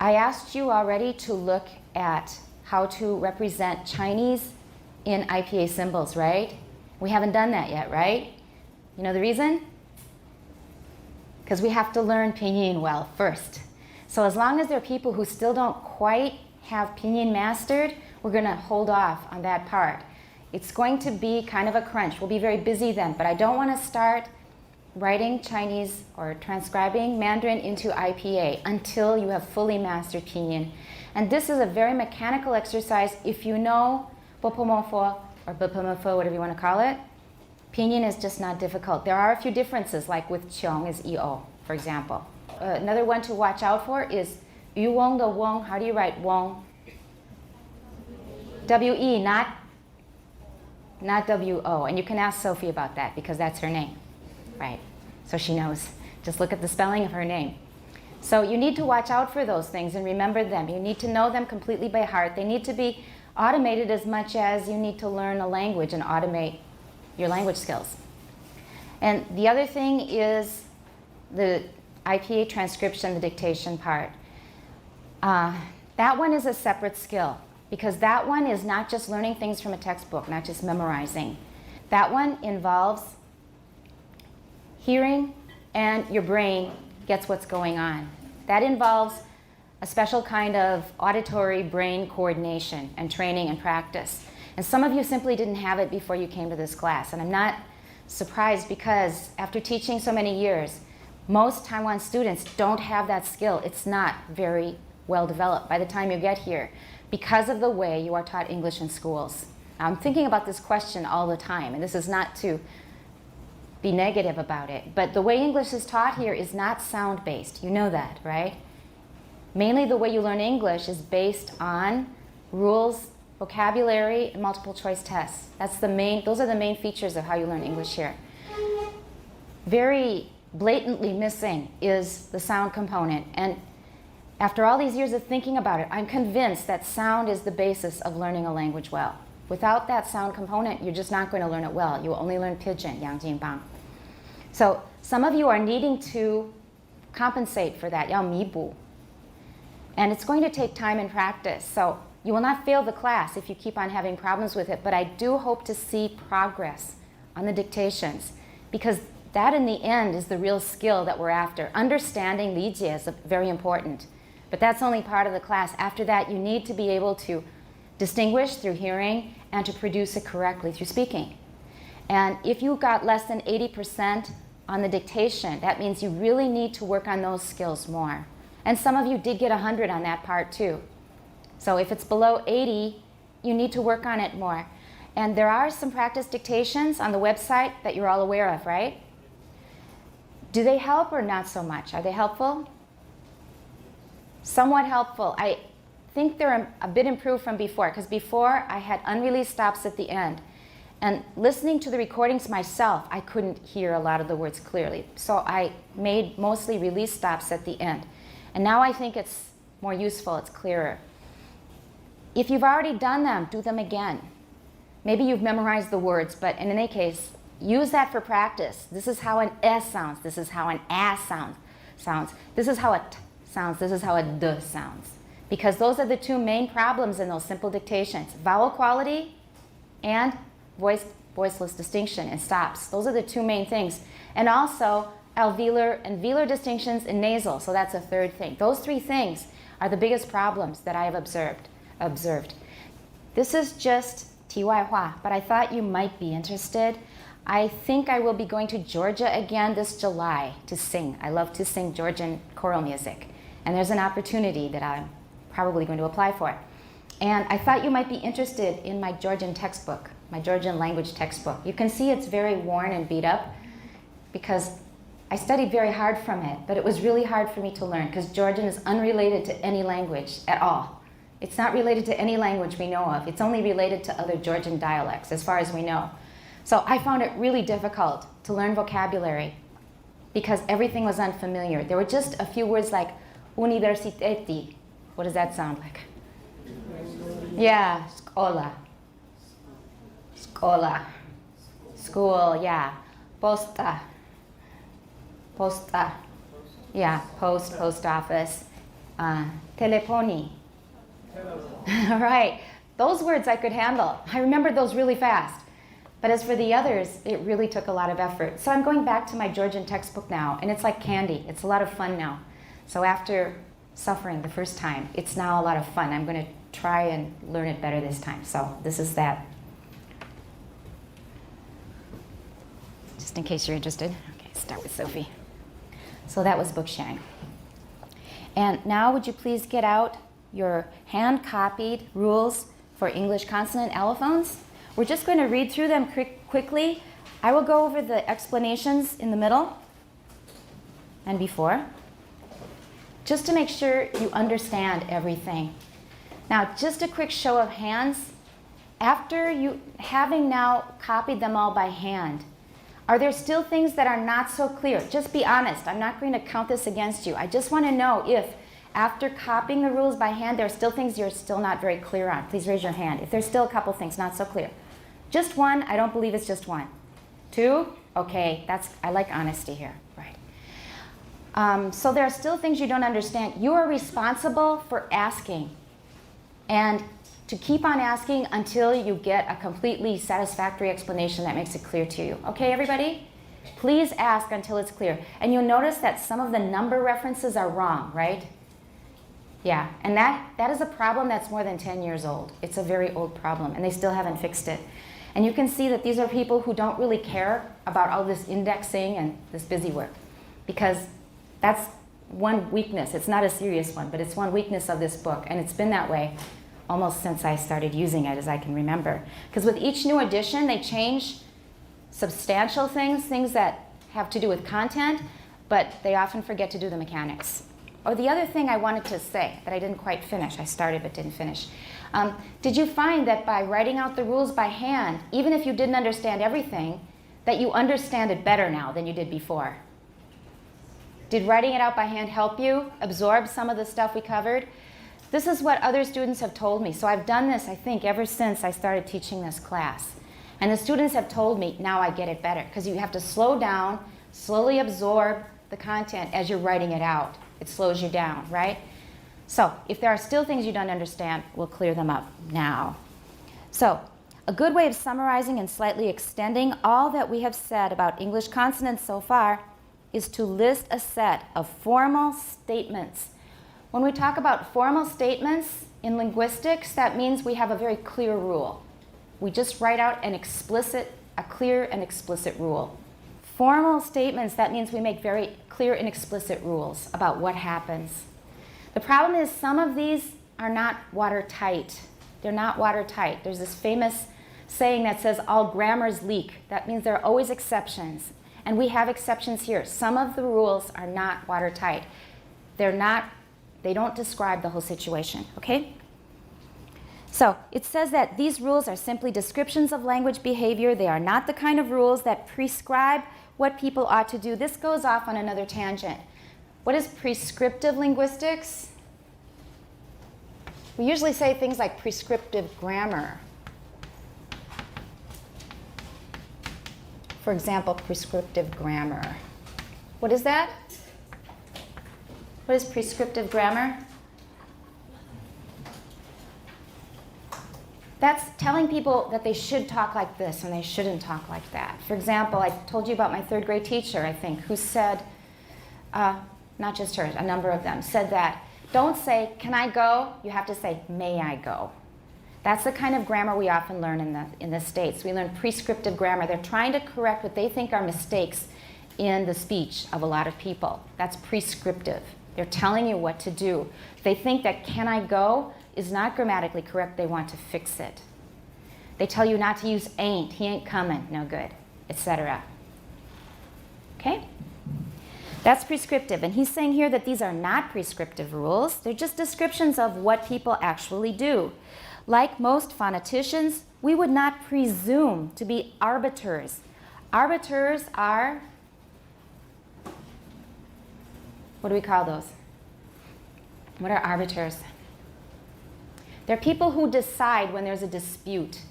I asked you already to look at how to represent Chinese in IPA symbols, right? We haven't done that yet, right? You know the reason? Because we have to learn pinyin well first. So as long as there are people who still don't quite have pinyin mastered, we're going to hold off on that part. It's going to be kind of a crunch. We'll be very busy then, but I don't want to start writing Chinese or transcribing Mandarin into IPA until you have fully mastered pinyin. And this is a very mechanical exercise. If you know bopomofo or bopomofo, whatever you want to call it, pinyin is just not difficult. There are a few differences, like with qiong is EO, for example. Another one to watch out for is yu wong the wong. How do you write wong? W-E, not W-O. And you can ask Sophie about that because that's her name, right? So she knows. Just look at the spelling of her name. So you need to watch out for those things and remember them. You need to know them completely by heart. They need to be automated as much as you need to learn a language and automate your language skills. And the other thing is the IPA transcription, the dictation part. That one is a separate skill because that one is not just learning things from a textbook, not just memorizing. That one involves hearing and your brain gets what's going on. That involves a special kind of auditory brain coordination and training and practice. And some of you simply didn't have it before you came to this class. And I'm not surprised because after teaching so many years, most Taiwan students don't have that skill. It's not very well developed by the time you get here because of the way you are taught English in schools. I'm thinking about this question all the time, and this is not to be negative about it, but the way English is taught here is not sound-based. You know that, right? Mainly the way you learn English is based on rules, vocabulary, and multiple choice tests. Those are the main features of how you learn English here. Very blatantly missing is the sound component. And after all these years of thinking about it, I'm convinced that sound is the basis of learning a language well. Without that sound component, you're just not going to learn it well. You will only learn pidgin, yang jing bang. So some of you are needing to compensate for that, yao mi bu. And it's going to take time and practice. So you will not fail the class if you keep on having problems with it, but I do hope to see progress on the dictations because that in the end is the real skill that we're after. Understanding 理解 is very important, but that's only part of the class. After that, you need to be able to distinguish through hearing and to produce it correctly through speaking. And if you got less than 80% on the dictation, that means you really need to work on those skills more. And some of you did get 100 on that part too. So if it's below 80, you need to work on it more. And there are some practice dictations on the website that you're all aware of, right? Do they help or not so much? Are they helpful? Somewhat helpful. I think they're a bit improved from before, because before I had unreleased stops at the end. And listening to the recordings myself, I couldn't hear a lot of the words clearly. So I made mostly release stops at the end. And now I think it's more useful, it's clearer. If you've already done them, do them again. Maybe you've memorized the words, but in any case, use that for practice. This is how an S sounds. This is how an A sounds. This is how a T sounds. This is how a D sounds. Because those are the two main problems in those simple dictations. Vowel quality and voiceless distinction and stops. Those are the two main things. And also alveolar and velar distinctions in nasal. So that's a third thing. Those three things are the biggest problems that I have observed. This is just 题外话, but I thought you might be interested. I think I will be going to Georgia again this July to sing. I love to sing Georgian choral music. And there's an opportunity that I'm probably going to apply for. And I thought you might be interested in my Georgian textbook, my Georgian language textbook. You can see it's very worn and beat up because I studied very hard from it, but it was really hard for me to learn because Georgian is unrelated to any language at all. It's not related to any language we know of. It's only related to other Georgian dialects, as far as we know. So I found it really difficult to learn vocabulary because everything was unfamiliar. There were just a few words like universiteti. What does that sound like? Yeah, scola. Scola. School, yeah. Posta. Yeah, post office. Telepony. All right. Those words I could handle. I remembered those really fast. But as for the others, it really took a lot of effort. So I'm going back to my Georgian textbook now, and it's like candy. It's a lot of fun now. So after suffering the first time, it's now a lot of fun. I'm going to try and learn it better this time. So this is that. Just in case you're interested. Okay, start with Sophie. So that was book sharing. And now would you please get out your hand-copied rules for English consonant allophones? We're just going to read through them quickly. I will go over the explanations in the middle and before, just to make sure you understand everything. Now, just a quick show of hands. After you having now copied them all by hand, are there still things that are not so clear? Just be honest. I'm not going to count this against you. I just want to know if, after copying the rules by hand, there are still things you're still not very clear on. Please raise your hand if there's still a couple things not so clear. Just one? I don't believe it's just one. Two? Okay, I like honesty here. Right. So there are still things you don't understand. You are responsible for asking, and to keep on asking until you get a completely satisfactory explanation that makes it clear to you. Okay, everybody? Please ask until it's clear. And you'll notice that some of the number references are wrong, right? Yeah, and that is a problem that's more than 10 years old. It's a very old problem, and they still haven't fixed it. And you can see that these are people who don't really care about all this indexing and this busy work, because that's one weakness. It's not a serious one, but it's one weakness of this book, and it's been that way almost since I started using it, as I can remember. Because with each new edition, they change substantial things, things that have to do with content, but they often forget to do the mechanics. Oh, the other thing I wanted to say that I didn't quite finish, I started but didn't finish. Did you find that by writing out the rules by hand, even if you didn't understand everything, that you understand it better now than you did before? Did writing it out by hand help you absorb some of the stuff we covered? This is what other students have told me. So I've done this, I think, ever since I started teaching this class. And the students have told me, now I get it better, because you have to slow down, slowly absorb the content as you're writing it out. It slows you down, right? So if there are still things you don't understand, we'll clear them up now. So a good way of summarizing and slightly extending all that we have said about English consonants so far is to list a set of formal statements. When we talk about formal statements in linguistics, that means we have a very clear rule. We just write out a clear and explicit rule. Formal statements, that means we make very clear and explicit rules about what happens. The problem is some of these are not watertight. They're not watertight. There's this famous saying that says all grammars leak. That means there are always exceptions. And we have exceptions here. Some of the rules are not watertight. They don't describe the whole situation, okay? So it says that these rules are simply descriptions of language behavior. They are not the kind of rules that prescribe what people ought to do. This goes off on another tangent. What is prescriptive linguistics? We usually say things like prescriptive grammar. For example, prescriptive grammar. What is that? What is prescriptive grammar? That's telling people that they should talk like this and they shouldn't talk like that. For example, I told you about my third grade teacher, I think, who said, not just her, a number of them, said that don't say, can I go? You have to say, may I go? That's the kind of grammar we often learn in the States. We learn prescriptive grammar. They're trying to correct what they think are mistakes in the speech of a lot of people. That's prescriptive. They're telling you what to do. They think that can I go is not grammatically correct. They want to fix it. They tell you not to use ain't. He ain't coming. No good, etc. Okay? That's prescriptive. And he's saying here that these are not prescriptive rules. They're just descriptions of what people actually do. Like most phoneticians, we would not presume to be arbiters. Arbiters are, what do we call those? What are arbiters? They're people who decide when there's a dispute.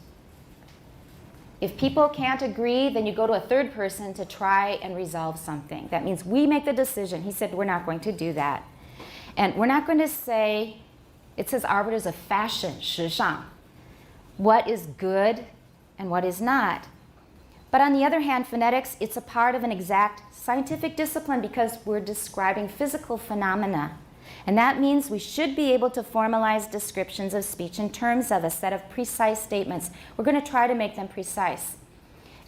If people can't agree, then you go to a third person to try and resolve something. That means we make the decision. He said we're not going to do that. And we're not going to say, it says arbiters of fashion, 时尚, what is good and what is not. But on the other hand, phonetics, it's a part of an exact scientific discipline because we're describing physical phenomena. And that means we should be able to formalize descriptions of speech in terms of a set of precise statements. We're going to try to make them precise.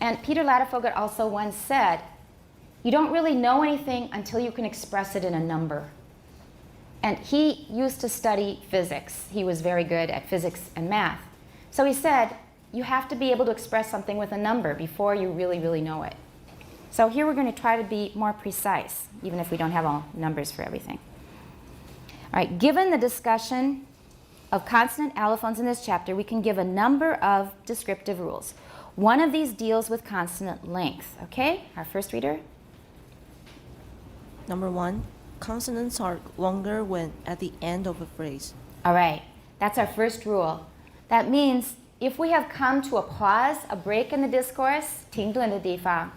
And Peter Ladefoged also once said, you don't really know anything until you can express it in a number. And he used to study physics. He was very good at physics and math. So he said, you have to be able to express something with a number before you really, really know it. So here we're going to try to be more precise, even if we don't have all numbers for everything. All right, given the discussion of consonant allophones in this chapter, we can give a number of descriptive rules. One of these deals with consonant length. Okay, our first reader. Number 1, consonants are longer when at the end of a phrase. All right, that's our first rule. That means if we have come to a pause, a break in the discourse, 停顿的地方,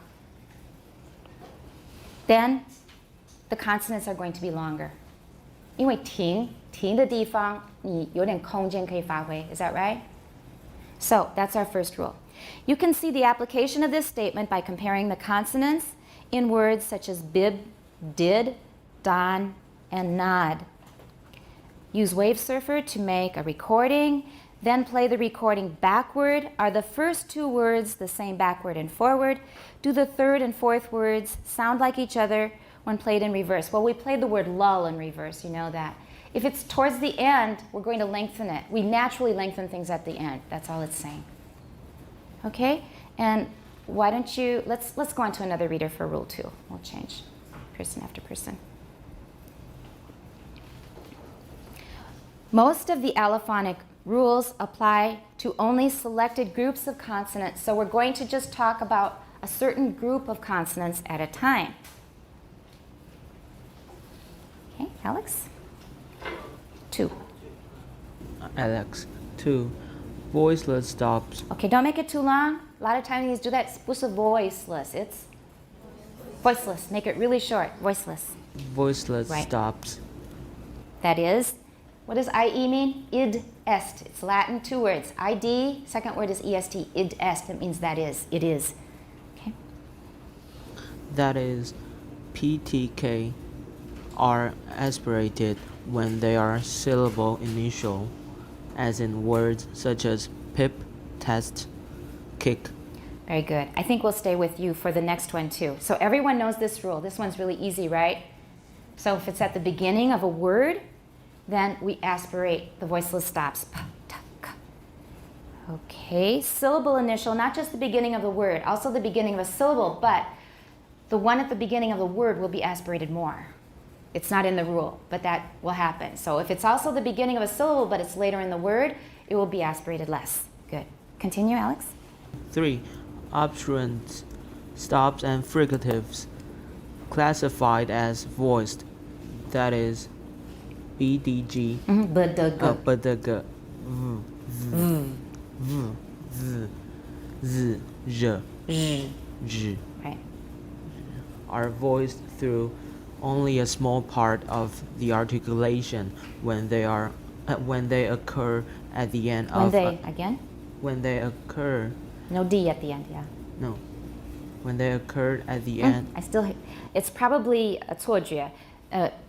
then the consonants are going to be longer. 因为停的地方你有点空间可以发挥, is that right? So that's our first rule. You can see the application of this statement by comparing the consonants in words such as bib, did, don, and nod. Use Wavesurfer to make a recording, then play the recording backward. Are the first two words the same backward and forward? Do the third and fourth words sound like each other when played in reverse? Well, we played the word lull in reverse, you know that. If it's towards the end, we're going to lengthen it. We naturally lengthen things at the end. That's all it's saying. Okay? And why don't you, let's go on to another reader for rule 2. We'll change person after person. Most of the allophonic rules apply to only selected groups of consonants, so we're going to just talk about a certain group of consonants at a time. Okay, Alex? 2. Alex, 2. Voiceless stops. Okay, don't make it too long. A lot of times you do that. 不是 voiceless, it's voiceless. Make it really short. Voiceless. Voiceless Right. stops. That is, what does IE mean? Id est. It's Latin, 2 words. ID, second word is est. Id est. It means that is. It is. Okay. That is, PTK are aspirated when they are syllable initial, as in words such as pip, test, kick. Very good. I think we'll stay with you for the next one too. So everyone knows this rule. This one's really easy, right? So if it's at the beginning of a word, then we aspirate the voiceless stops. P, t, k. Okay, syllable initial, not just the beginning of the word, also the beginning of a syllable, but the one at the beginning of the word will be aspirated more. It's not in the rule, but that will happen. So if it's also the beginning of a syllable, but it's later in the word, it will be aspirated less. Good. Continue, Alex. 3. Obstruents, stops, and fricatives classified as voiced. That is, BDG, BDG, V, V, Z, Z, Z, Z, Right. are voiced through only a small part of the articulation when they occur at the end When of they, again? when they occur No D at the end, yeah. no when they occur at the end. It's probably a 错觉.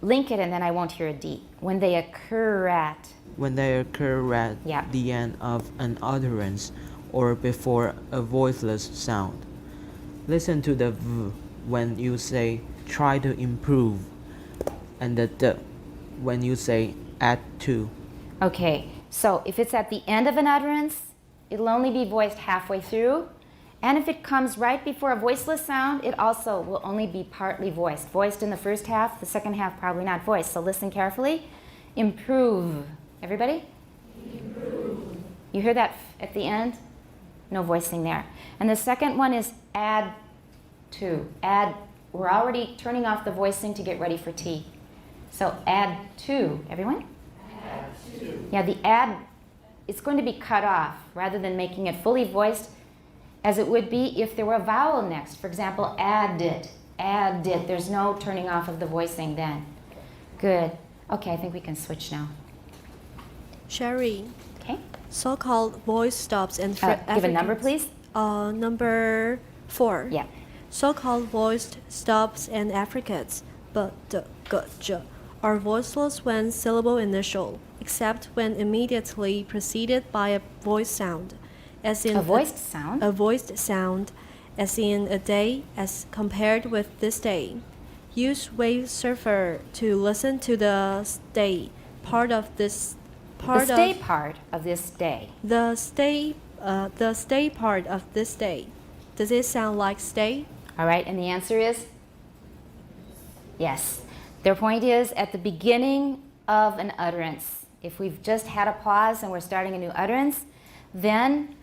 Link it and then I won't hear a D. When they occur at. When they occur at Yeah. the end of an utterance or before a voiceless sound. Listen to the V when you say try to improve, and the D when you say add to. Okay, so if it's at the end of an utterance, it'll only be voiced halfway through. And if it comes right before a voiceless sound, it also will only be partly voiced. Voiced in the first half, the second half probably not voiced. So listen carefully. Improve. Everybody? Improve. You hear that at the end? No voicing there. And the second one is add to. Add. We're already turning off the voicing to get ready for T. So add to. Everyone? Add to. Yeah, the add, it's going to be cut off rather than making it fully voiced, as it would be if there were a vowel next. For example, added, added. There's no turning off of the voicing then. Good. Okay, I think we can switch now. Sherry, Okay. so-called voice stops and Give a number, please. Number 4. Yeah. So-called voiced stops and affricates, but the g, j, are voiceless when syllable initial, except when immediately preceded by a voice sound, as in A voiced sound? A voiced sound, as in a day, as compared with this day. Use wave surfer to listen to the stay part of this part The stay part of this day. the stay part of this day. Does it sound like stay? All right, and the answer is yes. Their point is at the beginning of an utterance. If we've just had a pause and we're starting a new utterance, then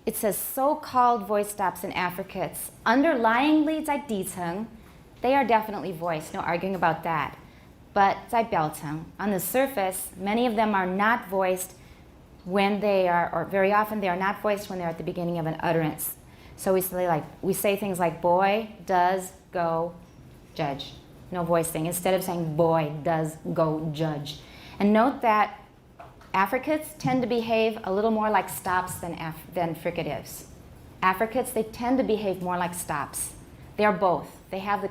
it says so-called voice stops and affricates. Underlyingly 在底层, they are definitely voiced, no arguing about that. But 在表层, on the surface, many of them are not voiced when they are, or very often they are not voiced when they're at the beginning of an utterance. So we say things like boy, does, go, judge. No voicing. Instead of saying boy, does, go, judge. And note that affricates tend to behave a little more like stops than fricatives. Affricates, they tend to behave more like stops. They are both. They have the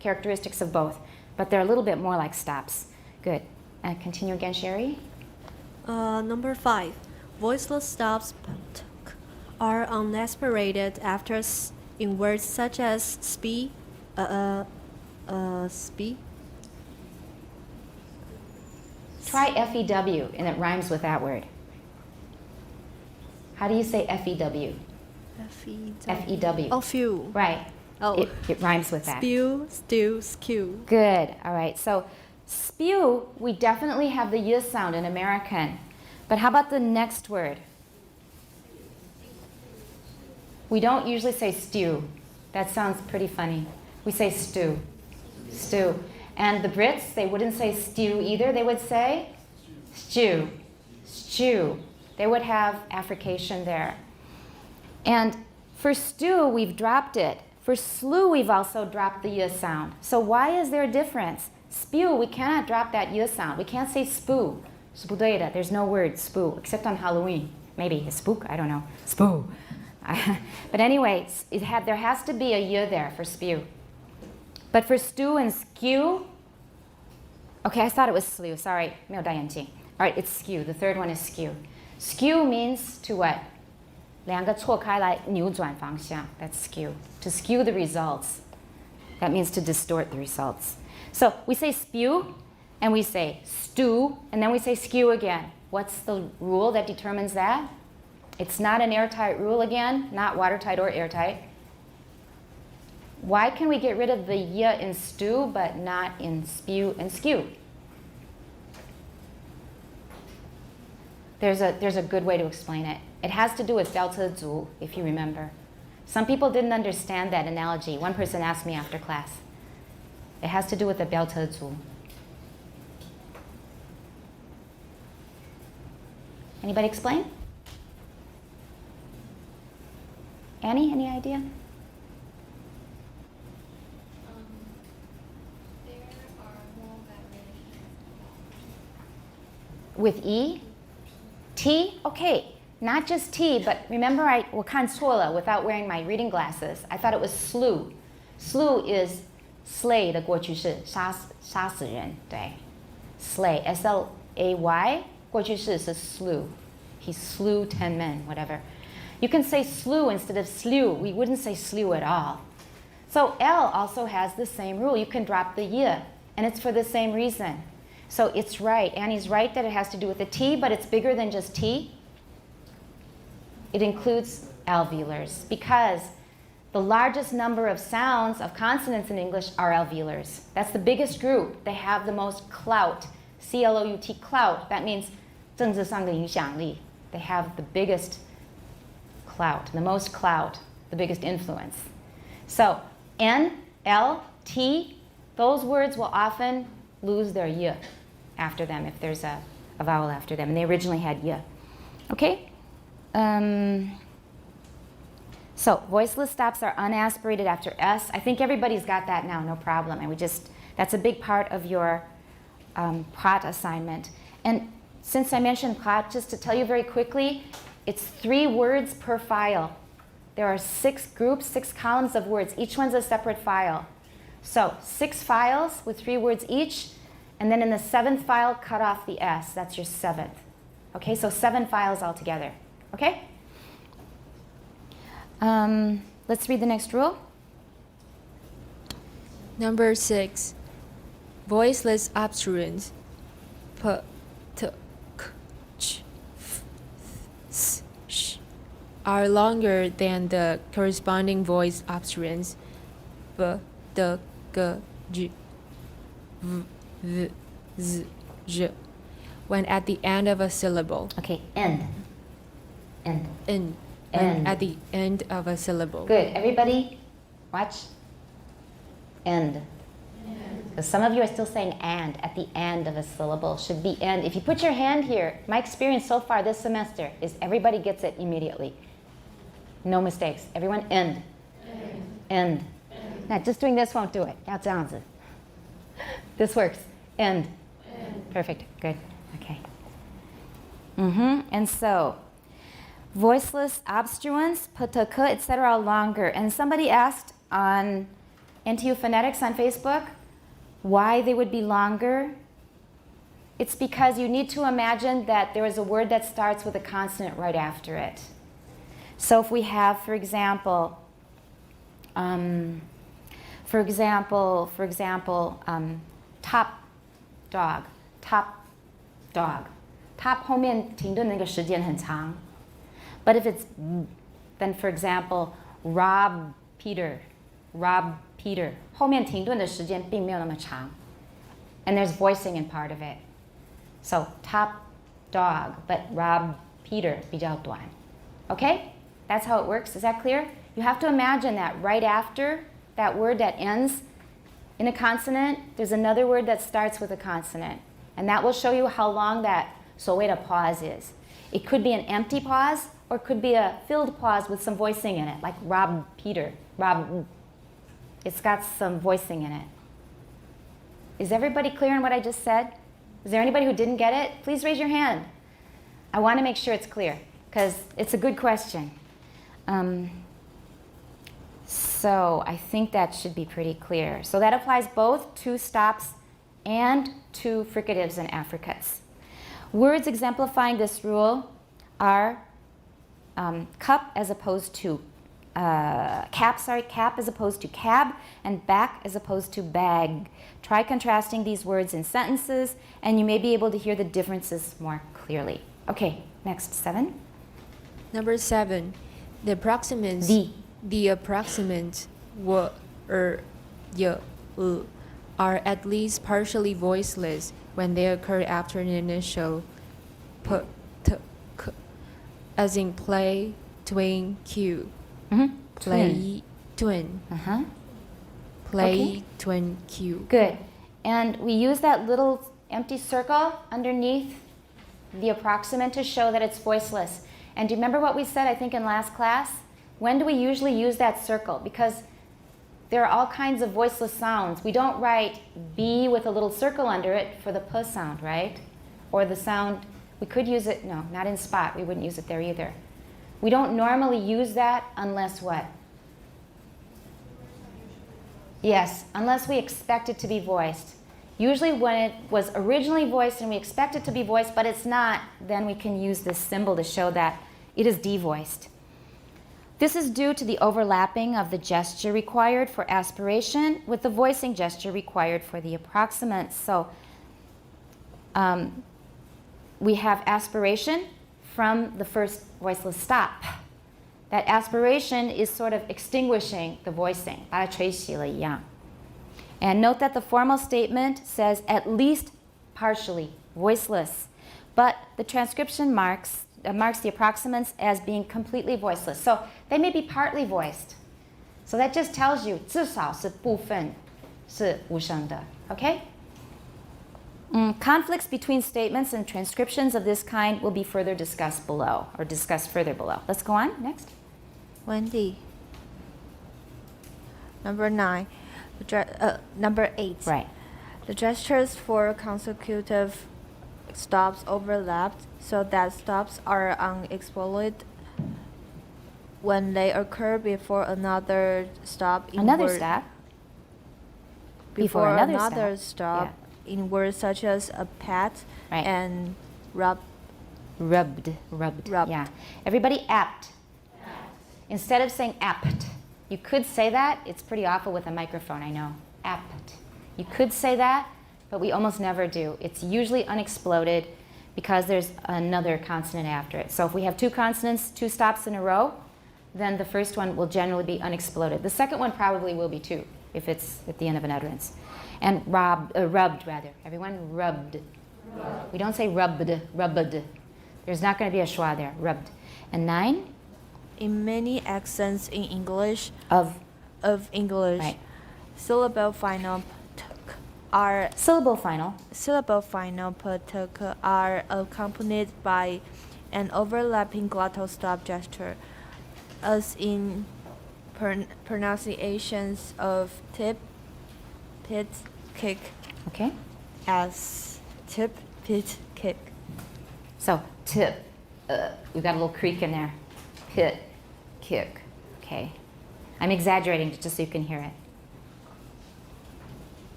characteristics of both, but they're a little bit more like stops. Good. Continue again, Sherry. Number 5. Voiceless stops are unaspirated after in words such as speak. Try FEW, and it rhymes with that word. How do you say FEW? FEW. Oh, few. Right. Oh. It rhymes with that. Spew, stew, skew. Good. All right. So spew, we definitely have the y sound in American. But how about the next word? We don't usually say stew. That sounds pretty funny. We say stew. Stew. And the Brits, they wouldn't say stew either. They would say stew. Stew. They would have affrication there. And for stew, we've dropped it. For slew, we've also dropped the y sound. So why is there a difference? Spew, we cannot drop that y sound. We can't say spoo. Spudeta. There's no word spoo, except on Halloween. Maybe a spook, I don't know. Spoo. But anyway, there has to be a y there for spew. But for stew and skew, okay, I thought it was slew. Sorry, 没有戴眼镜. All right, it's skew. The third one is skew. Skew means to what? 两个错开来扭转方向. That's skew. To skew the results. That means to distort the results. So we say spew, and we say stew, and then we say skew again. What's the rule that determines that? It's not an airtight rule again, not watertight or airtight. Why can we get rid of the y in stew but not in spew and skew? There's a good way to explain it. It has to do with 标车族, if you remember. Some people didn't understand that analogy. One person asked me after class. It has to do with the 标车族. Anybody explain? Annie, any idea? There are more variations. With E? T? Okay, not just T, but remember我看错了 without wearing my reading glasses. I thought it was slew. Slew is slay 的过去式，杀死人，对。Slay, S-L-A-Y, 过去式是 slew. He slew 10 men, whatever. You can say slew instead of slew. We wouldn't say slew at all. So L also has the same rule. You can drop the y, and it's for the same reason. So it's right. Annie's right that it has to do with the T, but it's bigger than just T. It includes alveolars because the largest number of sounds of consonants in English are alveolars. That's the biggest group. They have the most clout. C-L-O-U-T, clout. That means 政治上的影响力. They have the biggest clout, the most clout, the biggest influence. So N, L, T, those words will often lose their y after them if there's a vowel after them. And they originally had y. Okay? So voiceless stops are unaspirated after S. I think everybody's got that now, no problem. And that's a big part of your Pratt assignment. And since I mentioned Pratt, just to tell you very quickly, it's 3 words per file. There are 6 groups, 6 columns of words. Each one's a separate file. So 6 files with 3 words each, and then in the 7th file, cut off the S. That's your 7th. Okay, so 7 files altogether. Okay? Let's read the next rule. Number 6. Voiceless obstruents p, t, k, ch, f, s, sh are longer than the corresponding voice obstruents b, d, g, j, v, v, z, j when at the end of a syllable. Okay, end. End. When End. at the end of a syllable. Good. Everybody, watch. End. Because some of you are still saying and at the end of a syllable. Should be end. If you put your hand here, my experience so far this semester is everybody gets it immediately. No mistakes. Everyone end. End. Now just doing this won't do it. 要这样子. This works. End. Perfect. Good. Okay. And so, voiceless obstruents, ptk, etc. are longer. And somebody asked on NTU Phonetics on Facebook why they would be longer. It's because you need to imagine that there is a word that starts with a consonant right after it. So if we have, for example, top dog, top dog. Top 后面停顿那个时间很长. But if it's, then for example, rob Peter, 后面停顿的时间并没有那么长. And there's voicing in part of it. So top dog, but rob Peter 比较短. Okay? That's how it works. Is that clear? You have to imagine that right after that word that ends in a consonant, there's another word that starts with a consonant. And that will show you how long that 所谓的 pause is. It could be an empty pause, or it could be a filled pause with some voicing in it, like rob Peter, rob. It's got some voicing in it. Is everybody clear on what I just said? Is there anybody who didn't get it? Please raise your hand. I want to make sure it's clear, because it's a good question. So I think that should be pretty clear. So that applies both to stops and to fricatives and affricates. Words exemplifying this rule are cup as opposed to cap as opposed to cab, and back as opposed to bag. Try contrasting these words in sentences, and you may be able to hear the differences more clearly. Okay, next, 7. Number 7. The approximants. The approximants w, y, are at least partially voiceless when they occur after an initial p, t, k, as in play, twin, cue. Play, twin. Play, Okay. twin, cue. Good. And we use that little empty circle underneath the approximant to show that it's voiceless. And do you remember what we said, I think, in last class? When do we usually use that circle? Because there are all kinds of voiceless sounds. We don't write B with a little circle under it for the P sound, right? Or the sound, we could use it, no, not in spot. We wouldn't use it there either. We don't normally use that unless what? Yes, unless we expect it to be voiced. Usually when it was originally voiced and we expect it to be voiced, but it's not, then we can use this symbol to show that it is devoiced. This is due to the overlapping of the gesture required for aspiration with the voicing gesture required for the approximant. So we have aspiration from the first voiceless stop. That aspiration is sort of extinguishing the voicing. 把它吹熄了一样. And note that the formal statement says at least partially voiceless, but the transcription marks the approximants as being completely voiceless. So they may be partly voiced. So that just tells you 至少是部分是无声的. Okay? Conflicts between statements and transcriptions of this kind will be further discussed below, or discussed further below. Let's go on. Next. Wendy. Number 9. Number 8. Right. The gestures for consecutive stops overlapped so that stops are unexploded when they occur before another stop in Another word- stop. before another another stop. stop in words such as a pat Right. and rub. Rubbed. Rubbed. Yeah. Everybody apt. Instead of saying apt, you could say that. It's pretty awful with a microphone, I know. Apt. You could say that, but we almost never do. It's usually unexploded because there's another consonant after it. So if we have two consonants, two stops in a row, then the first one will generally be unexploded. The second one probably will be too, if it's at the end of an utterance. And rubbed, rather. Everyone, rubbed. We don't say rubbed, rubbed. There's not going to be a schwa there, rubbed. And 9? In many accents in English, Of. English, Right. syllable final ptuk are Syllable final. ptuk are accompanied by an overlapping glottal stop gesture, as in pronunciations of tip, pit, kick, Okay? as tip, pit, kick. So, tip. We've got a little creak in there. Pit, kick. Okay. I'm exaggerating just so you can hear it.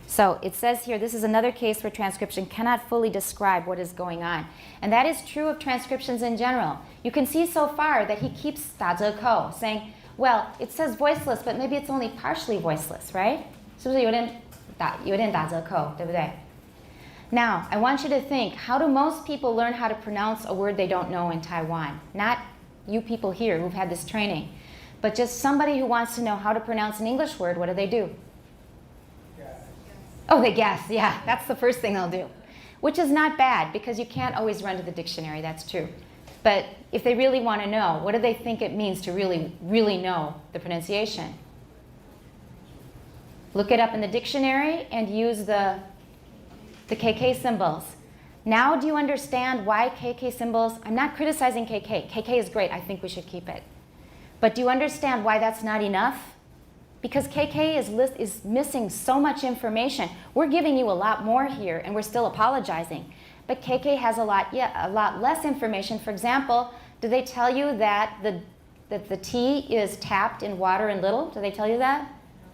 So it says here, this is another case where transcription cannot fully describe what is going on. And that is true of transcriptions in general. You can see so far that he keeps 打折扣, saying, well, it says voiceless, but maybe it's only partially voiceless, right? 是不是有点打折扣，对不对? Now, I want you to think, how do most people learn how to pronounce a word they don't know in Taiwan? Not you people here who've had this training, but just somebody who wants to know how to pronounce an English word, what do? Oh, they guess, yeah, that's the first thing they'll do. Which is not bad, because you can't always run to the dictionary, that's true. But if they really want to know, what do they think it means to really, really know the pronunciation? Look it up in the dictionary and use the KK symbols. Now do you understand why KK symbols, I'm not criticizing KK. KK is great, I think we should keep it. But do you understand why that's not enough? Because KK is missing so much information. We're giving you a lot more here, and we're still apologizing. But KK has a lot less information. For example, do they tell you that the tea is tapped in water and little? Do they tell you that?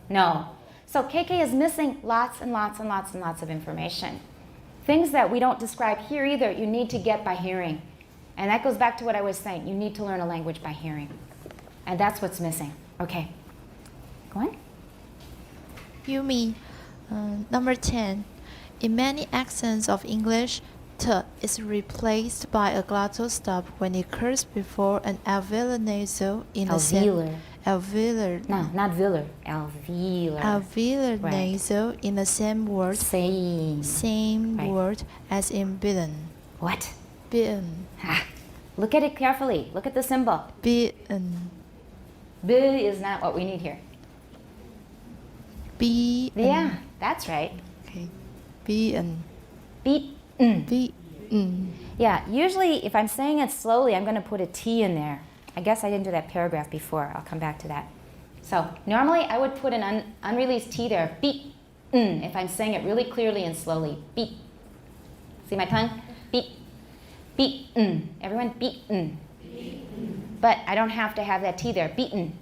No. So KK is missing lots and lots and lots and lots of information. Things that we don't describe here either, you need to get by hearing. And that goes back to what I was saying. You need to learn a language by hearing. And that's what's missing. Okay. Go on. Yumi, number 10. In many accents of English, t is replaced by a glottal stop when it occurs before an alveolar nasal in the same alveolar. No, not velar. Alveolar. Alveolar Right. nasal in the same word. Same Right. word as in bitten. What? Bitten. Look at it carefully. Look at the symbol. Bitten. B is not what we need here. Yeah, that's right. Okay. Bitten. Beaten. Bitten. Yeah, usually if I'm saying it slowly, I'm going to put a T in there. I guess I didn't do that paragraph before. I'll come back to that. So normally I would put an unreleased T there. Beaten. If I'm saying it really clearly and slowly. Beat. See my tongue? Beat. Beaten. Everyone, beaten. But I don't have to have that T there. Beaten.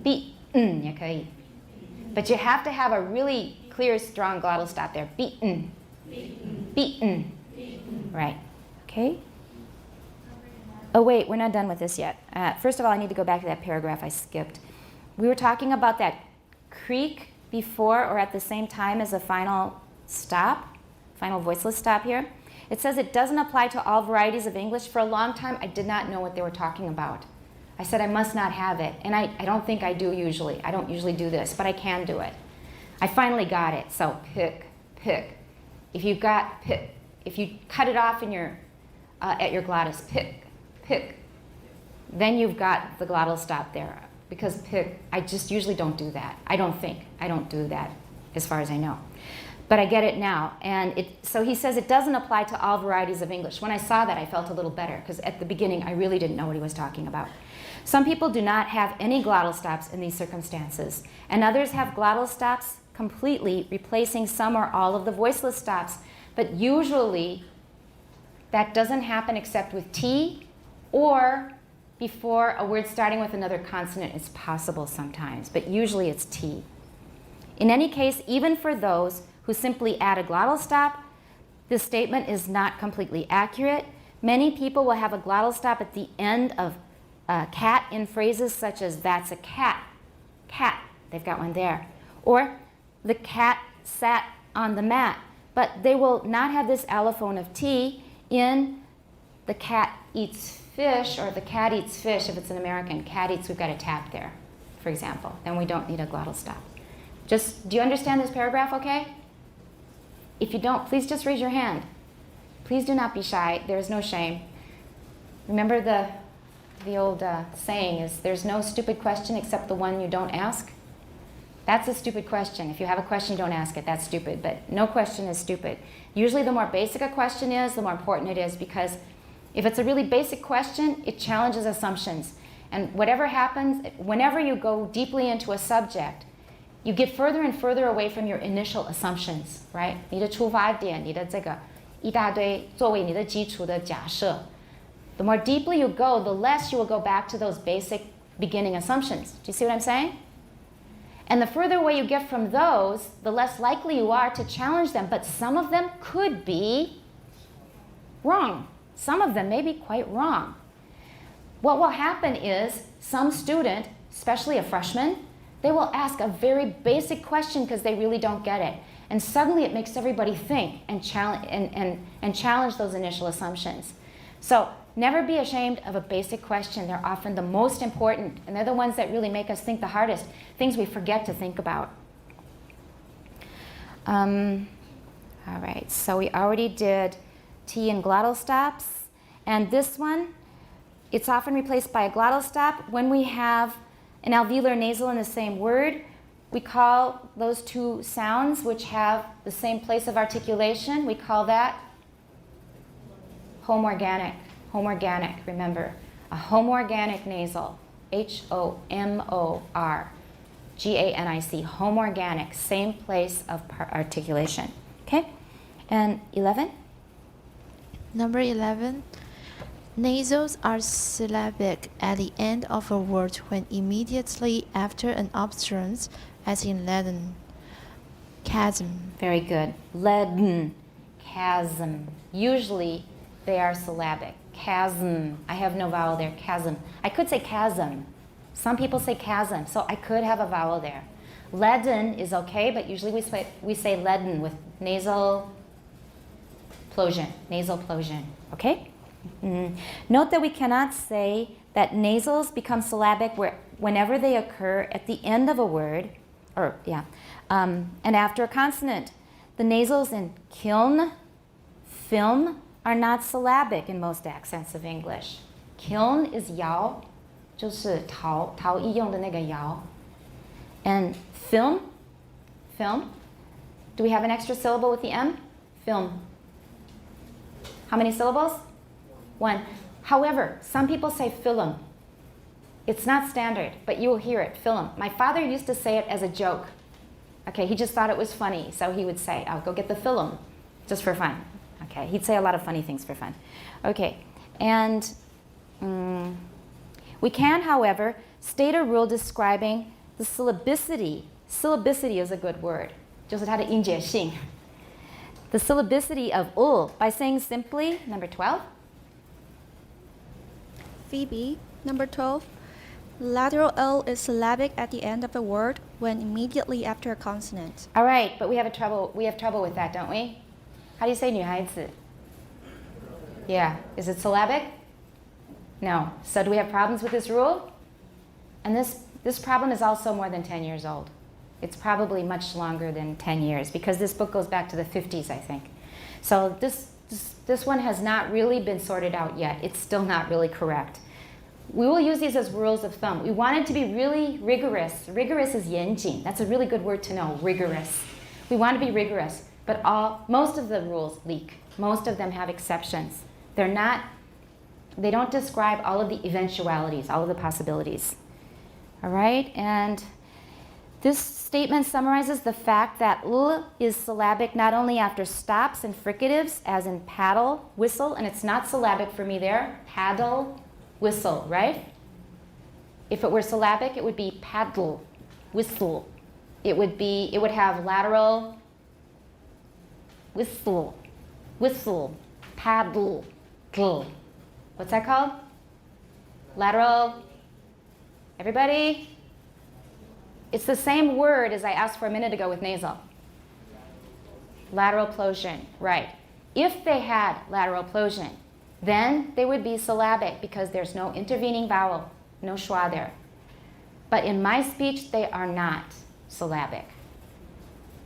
Beaten. 也可以. But you have to have a really clear, strong glottal stop there. Beaten. Beaten. Right. Okay? Oh, wait, we're not done with this yet. First of all, I need to go back to that paragraph I skipped. We were talking about that creak before or at the same time as a final stop, final voiceless stop here. It says it doesn't apply to all varieties of English. For a long time, I did not know what they were talking about. I said I must not have it, and I don't think I do usually. I don't usually do this, but I can do it. I finally got it. So pick, pick. If you've got pick, if you cut it off in your at your glottis, pick, pick, then you've got the glottal stop there. Because pick, I just usually don't do that. I don't do that as far as I know. But I get it now. And so he says it doesn't apply to all varieties of English. When I saw that, I felt a little better, because at the beginning, I really didn't know what he was talking about. Some people do not have any glottal stops in these circumstances, and others have glottal stops completely replacing some or all of the voiceless stops, but usually that doesn't happen except with T or before a word starting with another consonant. Is possible sometimes, but usually it's T. In any case, even for those who simply add a glottal stop, this statement is not completely accurate. Many people will have a glottal stop at the end of cat in phrases such as that's a cat, cat, they've got one there. Or the cat sat on the mat, but they will not have this allophone of T in the cat eats fish or the cat eats fish. If it's an American, cat eats, we've got a tap there, for example, and we don't need a glottal stop. Do you understand this paragraph okay? If you don't, please just raise your hand. Please do not be shy. There is no shame. Remember the old saying is there's no stupid question except the one you don't ask. That's a stupid question. If you have a question, don't ask it. That's stupid. But no question is stupid. Usually the more basic a question is, the more important it is, because if it's a really basic question, it challenges assumptions. And whatever happens, whenever you go deeply into a subject, you get further and further away from your initial assumptions, right? 你的出发点，你的这个一大堆作为你的基础的假设。The more deeply you go, the less you will go back to those basic beginning assumptions. Do you see what I'm saying? And the further away you get from those, the less likely you are to challenge them. But some of them could be wrong. Some of them may be quite wrong. What will happen is some student, especially a freshman, they will ask a very basic question because they really don't get it. And suddenly it makes everybody think and challenge those initial assumptions. So never be ashamed of a basic question. They're often the most important, and they're the ones that really make us think the hardest, things we forget to think about. All right, so we already did T and glottal stops. And this one, it's often replaced by a glottal stop when we have an alveolar nasal in the same word. We call those two sounds which have the same place of articulation, we call that homorganic. Homorganic, remember, a homorganic nasal, H-O-M-O-R-G-A-N-I-C, homorganic, same place of articulation. Okay, and 11? Number 11. Nasals are syllabic at the end of a word when immediately after an obstruence, as in leaden, chasm. Very good. Leaden, chasm. Usually they are syllabic. Chasm. I have no vowel there. Chasm. I could say chasm. Some people say chasm, so I could have a vowel there. Leaden is okay, but usually we say leaden with nasal plosion. Nasal plosion. Okay? Note that we cannot say that nasals become syllabic whenever they occur at the end of a word, and after a consonant. The nasals in kiln, film, are not syllabic in most accents of English. Kiln is 窑，就是陶艺用的那个窑。And film, do we have an extra syllable with the M? Film. How many syllables? One. However, some people say film. It's not standard, but you will hear it, film. My father used to say it as a joke. Okay, he just thought it was funny, so he would say, "I'll go get the film," just for fun. Okay, he'd say a lot of funny things for fun. Okay, and we can, however, state a rule describing the syllabicity. Syllabicity is a good word. 就是它的音节性. The syllabicity of by saying simply, number 12. Phoebe, number 12. Lateral L is syllabic at the end of a word when immediately after a consonant. All right, but we have trouble with that, don't we? How do you say 女孩子? Yeah, is it syllabic? No. So do we have problems with this rule? And this problem is also more than 10 years old. It's probably much longer than 10 years because this book goes back to the 50s, I think. So this one has not really been sorted out yet. It's still not really correct. We will use these as rules of thumb. We want it to be really rigorous. Rigorous is 严谨. That's a really good word to know, rigorous. We want to be rigorous, but most of the rules leak. Most of them have exceptions. They don't describe all of the eventualities, all of the possibilities. All right, and This statement summarizes the fact that l is syllabic not only after stops and fricatives, as in paddle, whistle, and it's not syllabic for me there, paddle, whistle, right? If it were syllabic, it would be paddle, whistle. It would have lateral, whistle, whistle, paddle, gl. What's that called? Lateral. Everybody? It's the same word as I asked for a minute ago with nasal. Lateral plosion, right. If they had lateral plosion, then they would be syllabic because there's no intervening vowel, no schwa there. But in my speech, they are not syllabic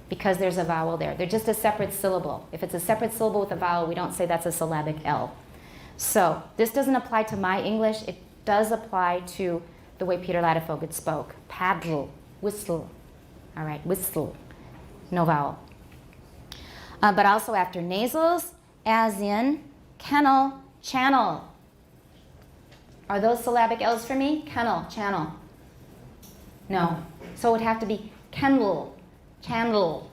because there's a vowel there. They're just a separate syllable. If it's a separate syllable with a vowel, we don't say that's a syllabic L. So this doesn't apply to my English. It does apply to the way Peter Ladefoged spoke. Paddle, whistle. All right, whistle, no vowel. But also after nasals, as in kennel, channel. Are those syllabic L's for me? Kennel, channel. No. So it would have to be kennel, channel.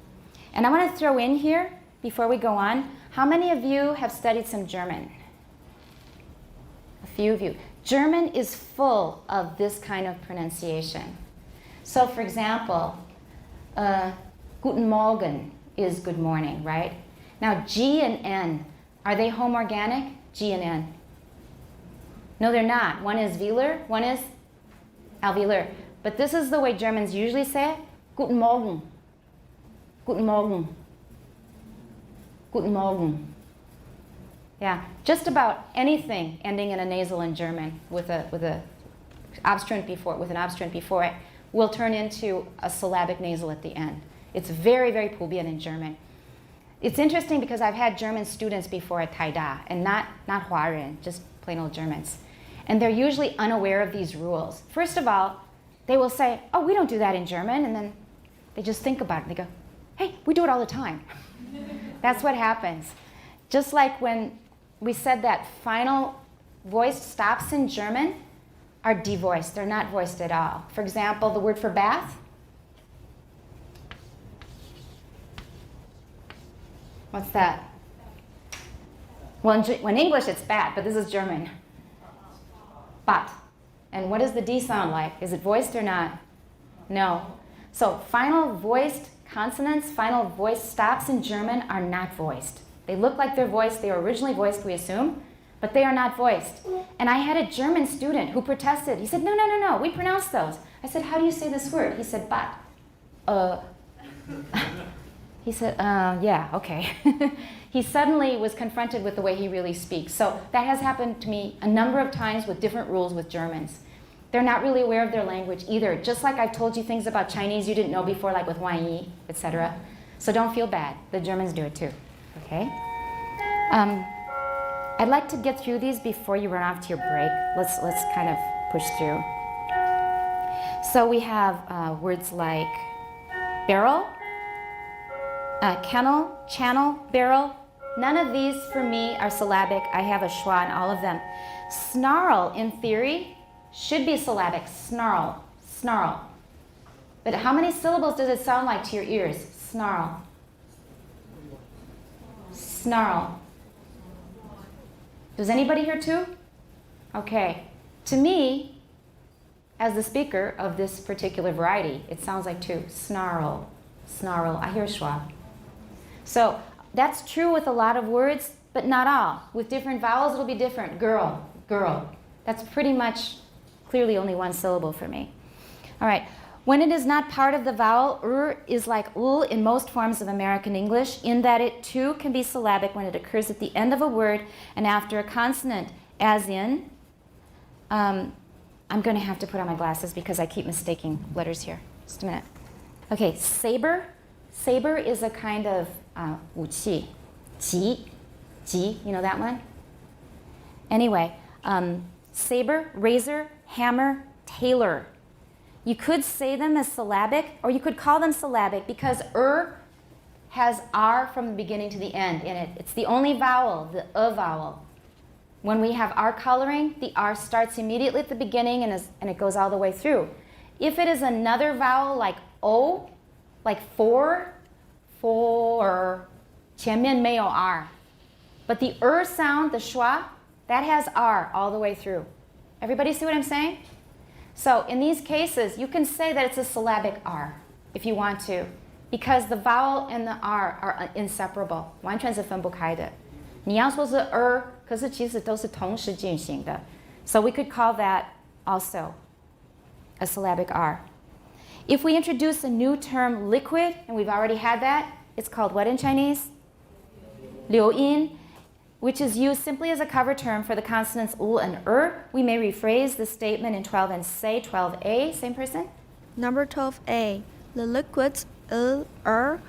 And I want to throw in here, before we go on, how many of you have studied some German? A few of you. German is full of this kind of pronunciation. So for example, Guten Morgen is good morning, right? Now G and N, are they home organic? G and N. No, they're not. One is velar, one is alveolar. But this is the way Germans usually say it. Guten Morgen. Guten Morgen. Guten Morgen. Yeah, just about anything ending in a nasal in German with an obstruent before it will turn into a syllabic nasal at the end. It's very, very 普遍 in German. It's interesting because I've had German students before at Taida, and not Huaren, just plain old Germans. And they're usually unaware of these rules. First of all, they will say, oh, we don't do that in German, and then they just think about it. They go, hey, we do it all the time. That's what happens. Just like when we said that final voiced stops in German are devoiced. They're not voiced at all. For example, the word for bath. What's that? Well, in English it's bad, but this is German. Bad. And what does the D sound like? Is it voiced or not? No. So final voiced consonants, final voiced stops in German are not voiced. They look like they're voiced. They were originally voiced, we assume, but they are not voiced. And I had a German student who protested. He said, no, we pronounce those. I said, how do you say this word? He said, but. He said, yeah, okay. He suddenly was confronted with the way he really speaks. So that has happened to me a number of times with different rules with Germans. They're not really aware of their language either. Just like I've told you things about Chinese you didn't know before, like with Huan Yi, etc. So don't feel bad. The Germans do it too. Okay? I'd like to get through these before you run off to your break. Let's kind of push through. So we have words like barrel, kennel, channel, barrel. None of these for me are syllabic. I have a schwa in all of them. Snarl, in theory, should be syllabic. Snarl, snarl. But how many syllables does it sound like to your ears? Snarl. Snarl. Does anybody hear two? Okay. To me, as the speaker of this particular variety, it sounds like two. Snarl, snarl. I hear schwa. So that's true with a lot of words, but not all. With different vowels, it'll be different. Girl, girl. That's pretty much clearly only one syllable for me. All right. When it is not part of the vowel, is like in most forms of American English, in that it too can be syllabic when it occurs at the end of a word and after a consonant, as in, I'm going to have to put on my glasses because I keep mistaking letters here. Just a minute. Okay, saber. Saber is a kind of 武器. Ji, you know that one? Anyway, saber, razor, hammer, tailor. You could say them as syllabic, or you could call them syllabic because has R from the beginning to the end in it. It's the only vowel, the vowel. When we have R coloring, the R starts immediately at the beginning and it goes all the way through. If it is another vowel like O, like for, 前面没有 R. But the sound, the schwa, that has R all the way through. Everybody see what I'm saying? So in these cases, you can say that it's a syllabic R if you want to, because the vowel and the R are inseparable, 完全是分不开的。你要说是 可是其实都是同时进行的。So we could call that also a syllabic R. If we introduce a new term, liquid, and we've already had that, it's called what in Chinese? 流音, which is used simply as a cover term for the consonants U and We may rephrase the statement in 12 and say 12A. Same person? Number 12A. The liquids are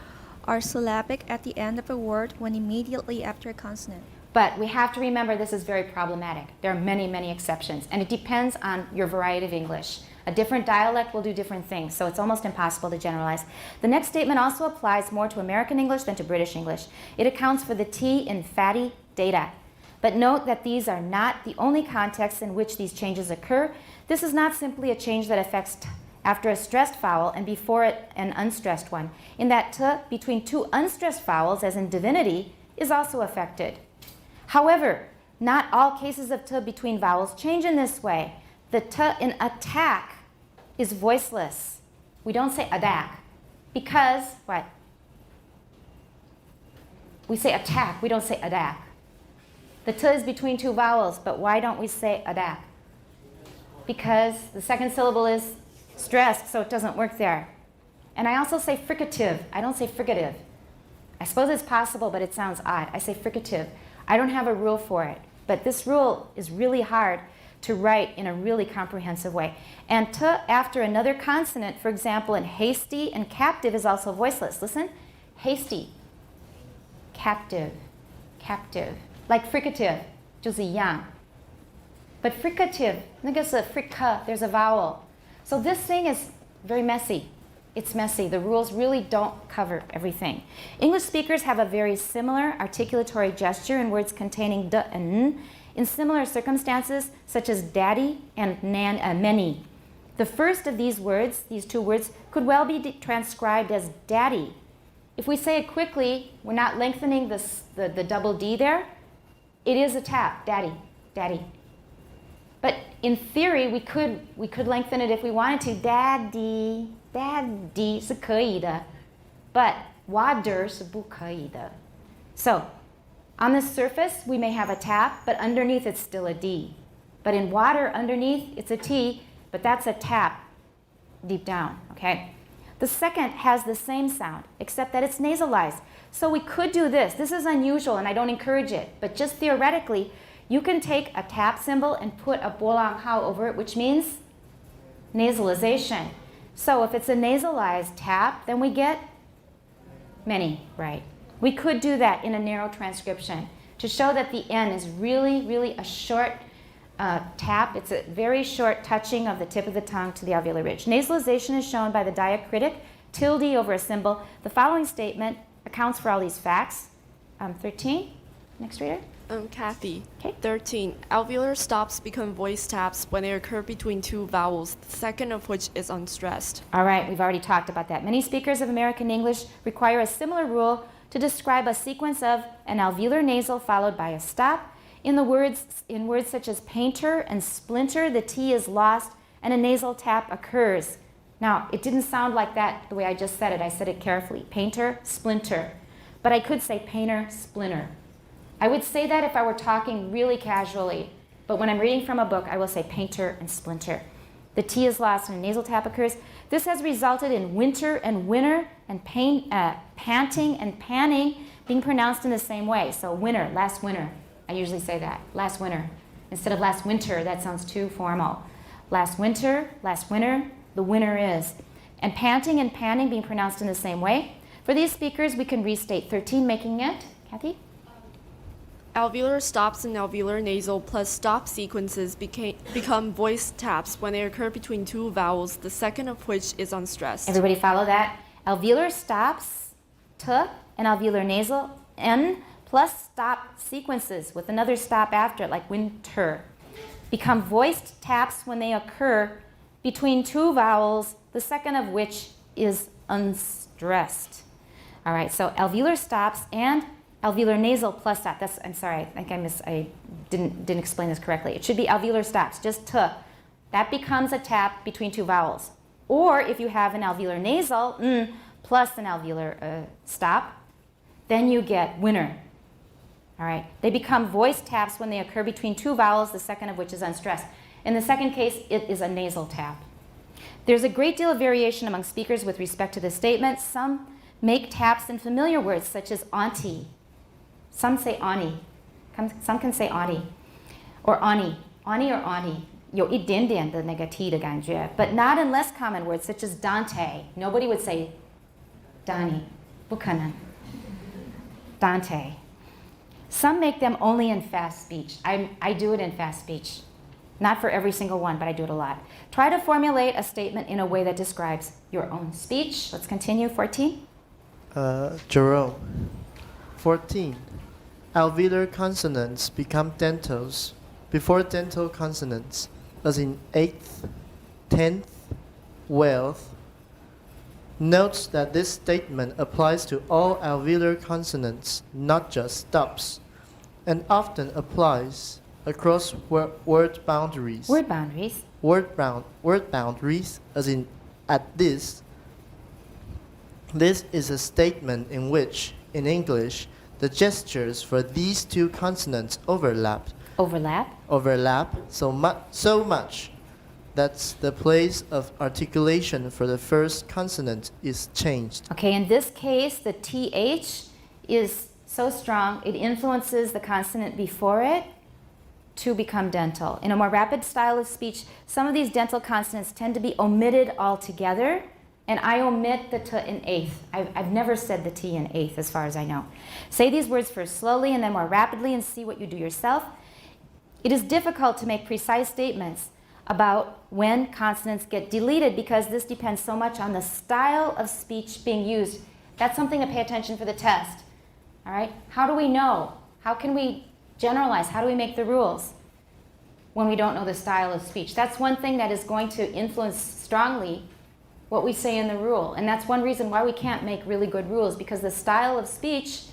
syllabic at the end of a word when immediately after a consonant. But we have to remember this is very problematic. There are many, many exceptions, and it depends on your variety of English. A different dialect will do different things, so it's almost impossible to generalize. The next statement also applies more to American English than to British English. It accounts for the T in fatty data. But note that these are not the only contexts in which these changes occur. This is not simply a change that affects after a stressed vowel and before it an unstressed one, in that T between two unstressed vowels, as in divinity, is also affected. However, not all cases of T between vowels change in this way. The T in attack is voiceless. We don't say attack because what? We say attack, we don't say attack. The T is between two vowels, but why don't we say attack? Because the second syllable is stressed, so it doesn't work there. And I also say fricative. I don't say fricative. I suppose it's possible, but it sounds odd. I say fricative. I don't have a rule for it, but this rule is really hard to write in a really comprehensive way. And T after another consonant, for example, in hasty and captive is also voiceless. Listen, hasty, captive, captive. Like fricative, 就是一样. But fricative, 那个是 frica, there's a vowel. So this thing is very messy. It's messy. The rules really don't cover everything. English speakers have a very similar articulatory gesture in words containing d and n in similar circumstances, such as daddy and many. The first of these words, these two words, could well be transcribed as daddy. If we say it quickly, we're not lengthening the double D there. It is a tap, daddy, daddy. But in theory, we could lengthen it if we wanted to. Daddy, daddy 是可以的, but water 是不可以的. So, on the surface, we may have a tap, but underneath it's still a D. But in water, underneath it's a T, but that's a tap deep down, okay? The second has the same sound, except that it's nasalized. So we could do this. This is unusual, and I don't encourage it, but just theoretically, you can take a tap symbol and put a bolang hao over it, which means nasalization. So if it's a nasalized tap, then we get many, right? We could do that in a narrow transcription to show that the N is really, really a short tap. It's a very short touching of the tip of the tongue to the alveolar ridge. Nasalization is shown by the diacritic tilde over a symbol. The following statement accounts for all these facts. 13, next reader. Kathy. Okay. 13. Alveolar stops become voice taps when they occur between two vowels, the second of which is unstressed. All right, we've already talked about that. Many speakers of American English require a similar rule to describe a sequence of an alveolar nasal followed by a stop. In words such as painter and splinter, the T is lost and a nasal tap occurs. Now, it didn't sound like that the way I just said it. I said it carefully. Painter, splinter. But I could say painter, splinter. I would say that if I were talking really casually, but when I'm reading from a book, I will say painter and splinter. The T is lost and a nasal tap occurs. This has resulted in winter and winter and panting and panning being pronounced in the same way. So winter, last winter. I usually say that, last winter. Instead of last winter, that sounds too formal. Last winter, the winter is. And panting and panning being pronounced in the same way. For these speakers, we can restate 13, making it, Kathy? Alveolar stops and alveolar nasal plus stop sequences become voice taps when they occur between two vowels, the second of which is unstressed. Everybody follow that? Alveolar stops, T, and alveolar nasal, N, plus stop sequences with another stop after it, like winter, become voiced taps when they occur between two vowels, the second of which is unstressed. All right, so alveolar stops and alveolar nasal plus that. I'm sorry, I think I didn't explain this correctly. It should be alveolar stops, just t. That becomes a tap between two vowels. Or if you have an alveolar nasal, plus an alveolar stop, then you get winner. All right, they become voice taps when they occur between two vowels, the second of which is unstressed. In the second case, it is a nasal tap. There's a great deal of variation among speakers with respect to this statement. Some make taps in familiar words such as auntie. Some say auntie. Some can say auntie. Or auntie. Auntie or auntie. 有一点点的那个 T 的感觉. But not in less common words such as Dante. Nobody would say Donnie. 不可能. Dante. Some make them only in fast speech. I do it in fast speech. Not for every single one, but I do it a lot. Try to formulate a statement in a way that describes your own speech. Let's continue. 14. Jerome. 14. Alveolar consonants become dentals before dental consonants, as in 8th, 10th, 12th. Note that this statement applies to all alveolar consonants, not just stops, and often applies across word boundaries. Word boundaries. Word boundaries, as in at this. This is a statement in which, in English, the gestures for these two consonants overlap so much that the place of articulation for the first consonant is changed. Okay, in this case, the TH is so strong, it influences the consonant before it to become dental. In a more rapid style of speech, some of these dental consonants tend to be omitted altogether, and I omit the T in 8th. I've never said the T in 8th as far as I know. Say these words first slowly and then more rapidly and see what you do yourself. It is difficult to make precise statements about when consonants get deleted because this depends so much on the style of speech being used. That's something to pay attention for the test. All right? How do we know? How can we generalize? How do we make the rules when we don't know the style of speech? That's one thing that is going to influence strongly what we say in the rule. And that's one reason why we can't make really good rules, because the style of speech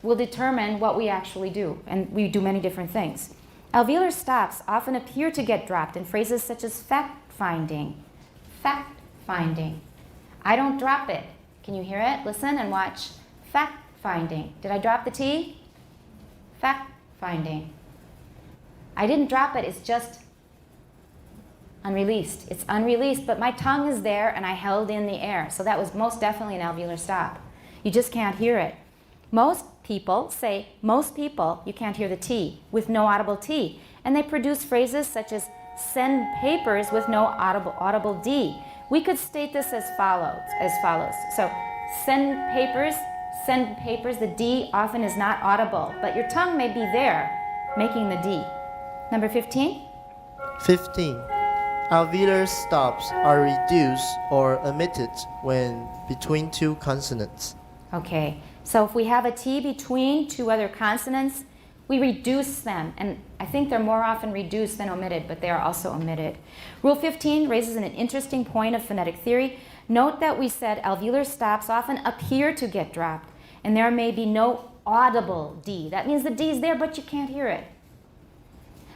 will determine what we actually do. And we do many different things. Alveolar stops often appear to get dropped in phrases such as fact-finding. Fact-finding. I don't drop it. Can you hear it? Listen and watch. Fact-finding. Did I drop the T? Fact-finding. I didn't drop it. It's just unreleased. It's unreleased, but my tongue is there and I held in the air. So that was most definitely an alveolar stop. You just can't hear it. Most people say, most people, you can't hear the T with no audible T. And they produce phrases such as send papers with no audible D. We could state this as follows. So send papers, the D often is not audible, but your tongue may be there making the D. Number 15? 15. Alveolar stops are reduced or omitted when between two consonants. Okay, so if we have a T between two other consonants, we reduce them. And I think they're more often reduced than omitted, but they are also omitted. Rule 15 raises an interesting point of phonetic theory. Note that we said alveolar stops often appear to get dropped, and there may be no audible D. That means the D is there, but you can't hear it.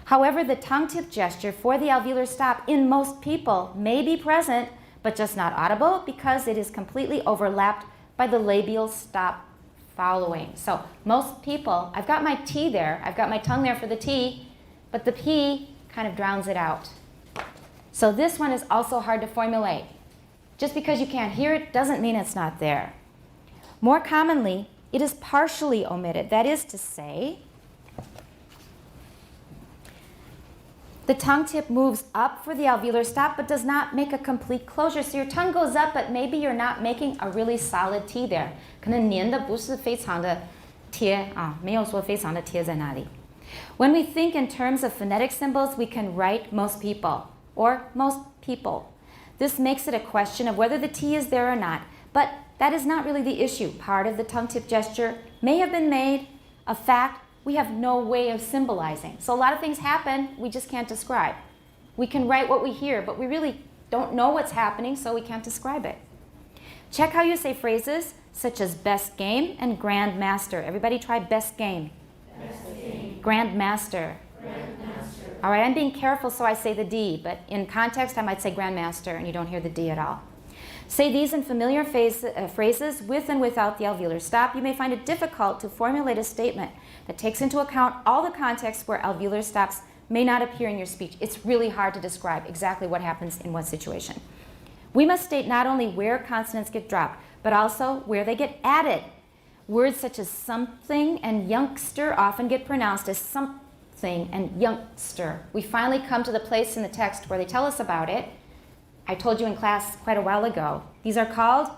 However, the tongue tip gesture for the alveolar stop in most people may be present, but just not audible because it is completely overlapped by the labial stop following. So most people, I've got my T there, I've got my tongue there for the T, but the P kind of drowns it out. So this one is also hard to formulate. Just because you can't hear it doesn't mean it's not there. More commonly, it is partially omitted. That is to say, the tongue tip moves up for the alveolar stop but does not make a complete closure. So your tongue goes up, but maybe you're not making a really solid T there. 可能粘的不是非常的贴啊，没有说非常的贴在那里。When we think in terms of phonetic symbols, we can write most people or most people. This makes it a question of whether the T is there or not, but that is not really the issue. Part of the tongue tip gesture may have been made a fact we have no way of symbolizing. So a lot of things happen we just can't describe. We can write what we hear, but we really don't know what's happening, so we can't describe it. Check how you say phrases such as best game and grandmaster. Everybody try best game. Best game. Grandmaster. Grandmaster. All right, I'm being careful so I say the D, but in context I might say grandmaster and you don't hear the D at all. Say these in familiar phrases with and without the alveolar stop. You may find it difficult to formulate a statement that takes into account all the contexts where alveolar stops may not appear in your speech. It's really hard to describe exactly what happens in what situation. We must state not only where consonants get dropped, but also where they get added. Words such as something and youngster often get pronounced as something and youngster. We finally come to the place in the text where they tell us about it. I told you in class quite a while ago. These are called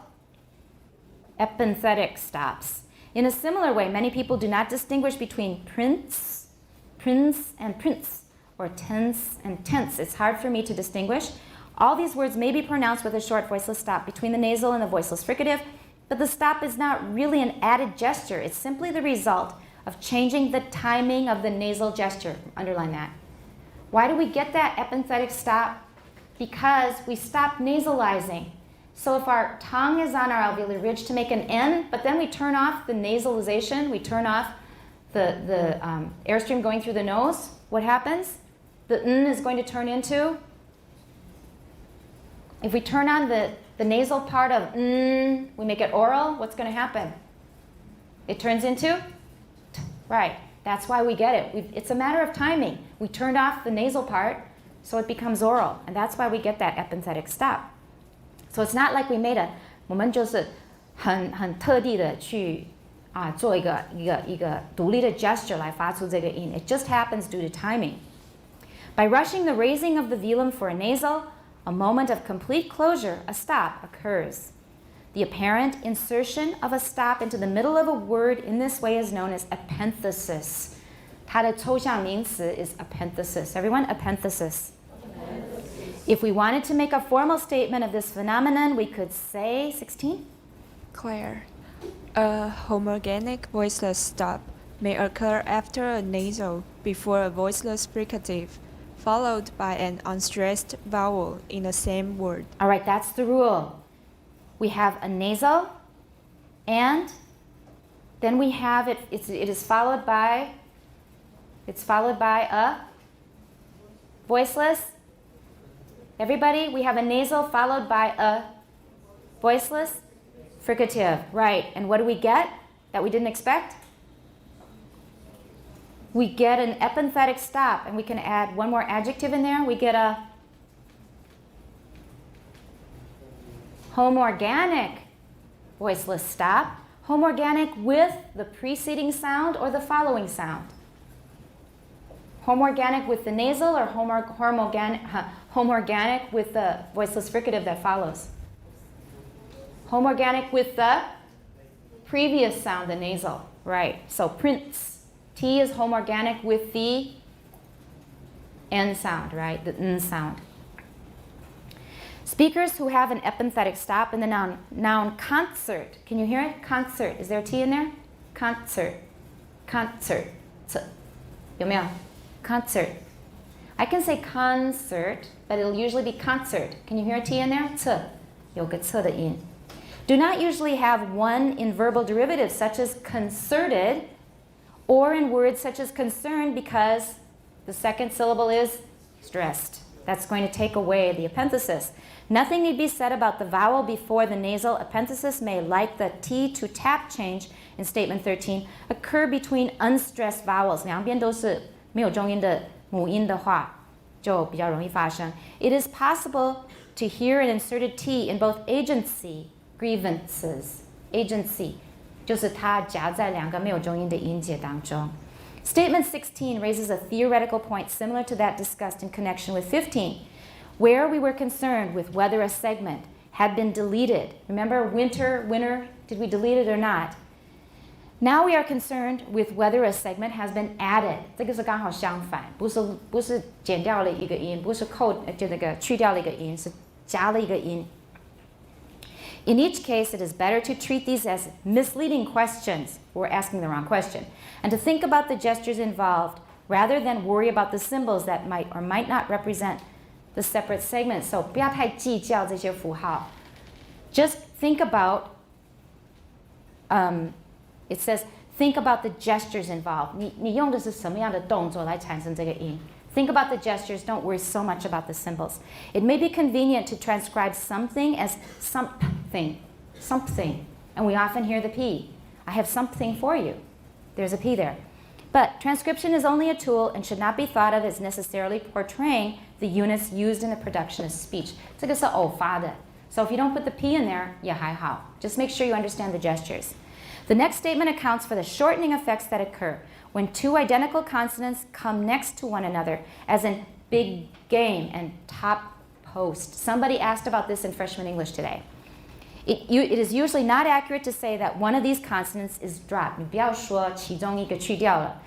epenthetic stops. In a similar way, many people do not distinguish between prince and prince, or tense and tense. It's hard for me to distinguish. All these words may be pronounced with a short voiceless stop between the nasal and the voiceless fricative, but the stop is not really an added gesture. It's simply the result of changing the timing of the nasal gesture. Underline that. Why do we get that epenthetic stop? Because we stop nasalizing. So if our tongue is on our alveolar ridge to make an N, but then we turn off the nasalization, we turn off the airstream going through the nose, what happens? The N is going to turn into, if we turn on the nasal part of N, we make it oral, what's going to happen? It turns into T. Right. That's why we get it. It's a matter of timing. We turned off the nasal part, so it becomes oral, and that's why we get that epenthetic stop. So it's not like we made a, 我们就是很特地的去做一个独立的 gesture 来发出这个音. It just happens due to timing. By rushing the raising of the velum for a nasal, a moment of complete closure, a stop, occurs. The apparent insertion of a stop into the middle of a word in this way is known as epenthesis. 它的抽象名词 is epenthesis. Everyone, epenthesis. If we wanted to make a formal statement of this phenomenon, we could say, 16? Claire, a homorganic voiceless stop may occur after a nasal before a voiceless fricative, followed by an unstressed vowel in the same word. All right, that's the rule. We have a nasal, and then we have it is followed by a voiceless. Everybody, we have a nasal followed by a voiceless fricative. Right, and what do we get that we didn't expect? We get an epenthetic stop, and we can add one more adjective in there. We get a homorganic voiceless stop. Homorganic with the preceding sound or the following sound. Homorganic with the nasal or homorganic with the voiceless fricative that follows. Homorganic with the previous sound, the nasal. Right, so prince. T is homorganic with the N sound, right? The N sound. Speakers who have an epenthetic stop in the noun concert. Can you hear it? Concert. Is there a T in there? Concert. Concert. 有没有? Concert. I can say concert, but it'll usually be concert. Can you hear a T in there? 有个 的音. Do not usually have one in verbal derivatives such as concerted, or in words such as concerned, because the second syllable is stressed. That's going to take away the epenthesis. Nothing need be said about the vowel before the nasal. Epenthesis may, like the T to tap change in statement 13, occur between unstressed vowels. 两边都是没有中音的母音的话，就比较容易发生. It is possible to hear an inserted T in both agency, grievances, agency. 就是它夹在两个没有中音的音节当中. Statement 16 raises a theoretical point similar to that discussed in connection with 15, where we were concerned with whether a segment had been deleted. Remember winter, did we delete it or not? Now we are concerned with whether a segment has been added. 这个是刚好相反，不是减掉了一个音，不是去掉了一个音，是加了一个音. In each case, it is better to treat these as misleading questions. We're asking the wrong question. And to think about the gestures involved rather than worry about the symbols that might or might not represent the separate segments. So 不要太计较这些符号. Just think about, it says, think about the gestures involved. 你用的是什么样的动作来产生这个音？ Think about the gestures, don't worry so much about the symbols. It may be convenient to transcribe something as something, and we often hear the P. I have something for you. There's a P there. But transcription is only a tool and should not be thought of as necessarily portraying the units used in the production of speech. 这个是偶发的. So if you don't put the P in there, 也还好. Just make sure you understand the gestures. The next statement accounts for the shortening effects that occur when two identical consonants come next to one another, as in big game and top post. Somebody asked about this in freshman English today. It is usually not accurate to say that one of these consonants is dropped. 你不要说其中一个去掉了.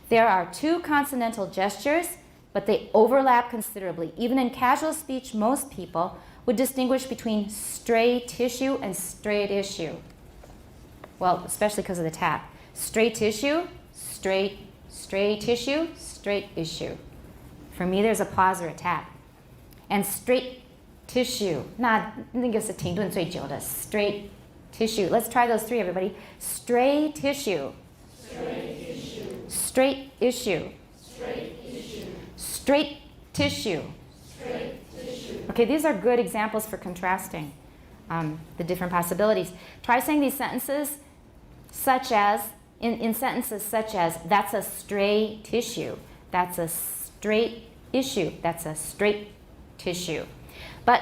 There are two consonantal gestures, but they overlap considerably. Even in casual speech, most people would distinguish between stray tissue and straight issue. Well, especially because of the tap. Straight tissue, straight tissue, straight issue. For me, there's a pause or a tap. And straight tissue, 那个是停顿最久的 straight tissue. Let's try those three, everybody. Straight tissue. Straight issue. Straight tissue. Okay, these are good examples for contrasting the different possibilities. Try saying these sentences such as, in sentences such as, that's a stray tissue, that's a straight issue, that's a straight tissue. But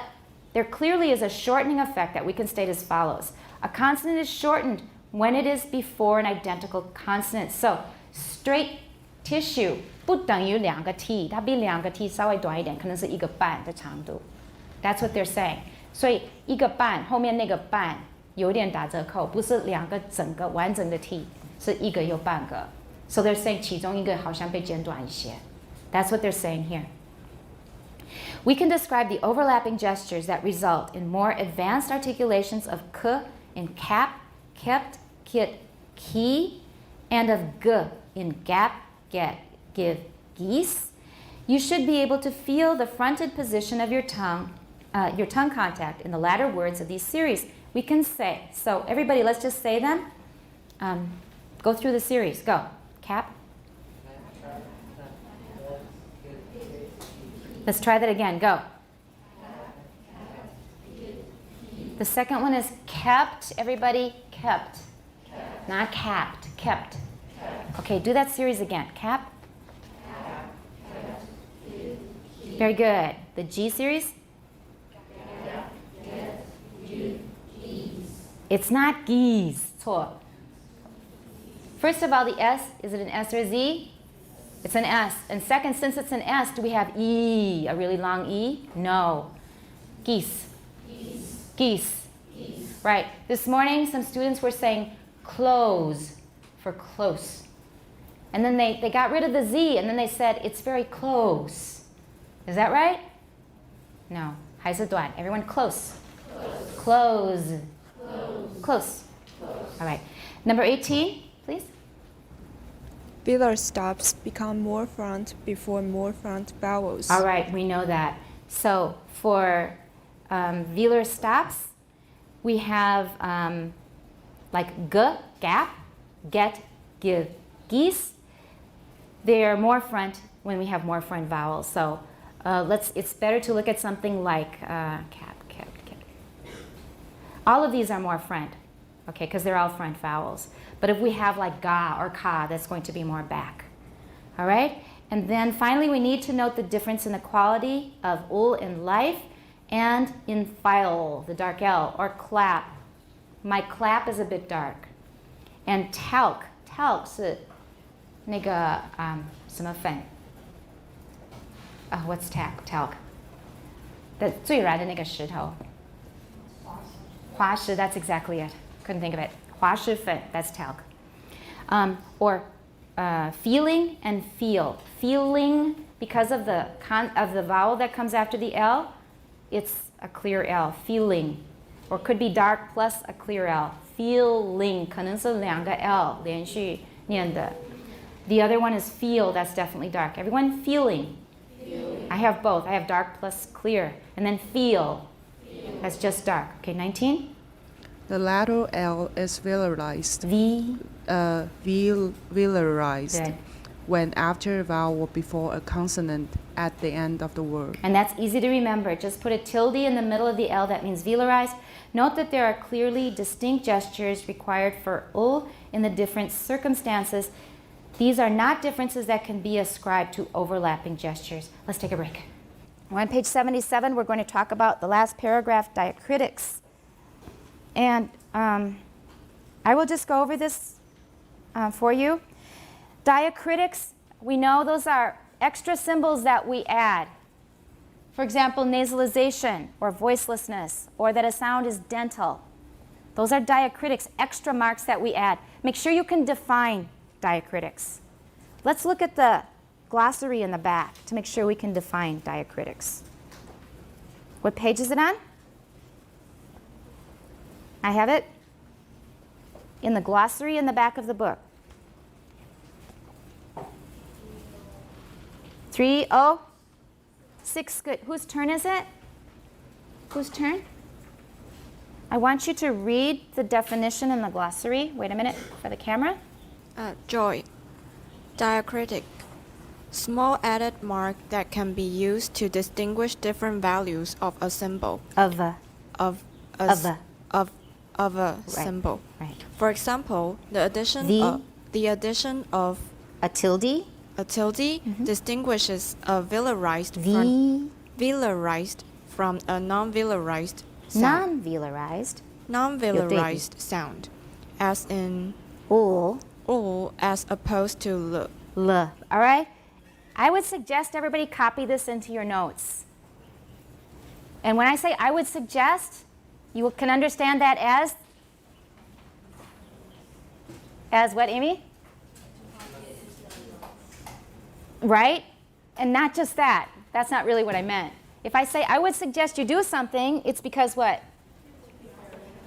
there clearly is a shortening effect that we can state as follows. A consonant is shortened when it is before an identical consonant. So, straight tissue 不等于两个 t， 它比两个 t 稍微短一点，可能是一个半的长度。That's what they're saying. 所以一个半后面那个半有点打折扣，不是两个整个完整的 t， 是一个又半个。So they're saying 其中一个好像被剪短一些。That's what they're saying here. We can describe the overlapping gestures that result in more advanced articulations of k in cap, kept, kit, key, and of g in gap, get, give, geese. You should be able to feel the fronted position of your tongue contact in the latter words of these series. We can say, so everybody, let's just say them. Go through the series. Go. Cap. Let's try that again. Go. The second one is kept. Everybody, kept. Not capped. Kept. Okay, do that series again. Cap. Very good. The G series? It's not geese. 错. First of all, the S, is it an S or a Z? It's an S. And second, since it's an S, do we have E, a really long E? No. Geese. Geese. Right. This morning, some students were saying close for close. And then they got rid of the Z, and then they said it's very close. Is that right? No. 还是短. Everyone close. Close. Close. All right. Number 18, please. Velar stops become more front before more front vowels. All right, we know that. So for velar stops, we have like g, gap, get, give, geese. They are more front when we have more front vowels. So it's better to look at something like cap, kept. All of these are more front, okay, because they're all front vowels. But if we have like ga or ka, that's going to be more back. All right? And then finally, we need to note the difference in the quality of ul in life and in file, the dark L, or clap. My clap is a bit dark. And talc 是那个什么粉? What's talc? 最软的那个石头. 滑石, that's exactly it. Couldn't think of it. 滑石粉, that's talc. Or feeling and feel. Feeling, because of the vowel that comes after the L, it's a clear L. Feeling. Or could be dark plus a clear L. Feeling, 可能是两个 L 连续念的. The other one is feel, that's definitely dark. Everyone, feeling. I have both. I have dark plus clear. And then feel. That's just dark. Okay, 19? The lateral L is velarized. Velarized. Good. When after a vowel before a consonant at the end of the word. And that's easy to remember. Just put a tilde in the middle of the L. That means velarized. Note that there are clearly distinct gestures required for in the different circumstances. These are not differences that can be ascribed to overlapping gestures. Let's take a break. We're on page 77. We're going to talk about the last paragraph, diacritics. And I will just go over this for you. Diacritics, we know those are extra symbols that we add. For example, nasalization or voicelessness, or that a sound is dental. Those are diacritics, extra marks that we add. Make sure you can define diacritics. Let's look at the glossary in the back to make sure we can define diacritics. What page is it on? I have it in the glossary in the back of the book. 306, good. Whose turn is it? Whose turn? I want you to read the definition in the glossary. Wait a minute for the camera. Joy. Diacritic. Small added mark that can be used to distinguish different values of a symbol. Of a symbol. Right. For example, the addition of a tilde. A tilde distinguishes a velarized from a non-velarized sound. Non-velarized sound, as in as opposed to All right? I would suggest everybody copy this into your notes. And when I say I would suggest, you can understand that as what, Amy? Right? And not just that. That's not really what I meant. If I say I would suggest you do something, it's because what?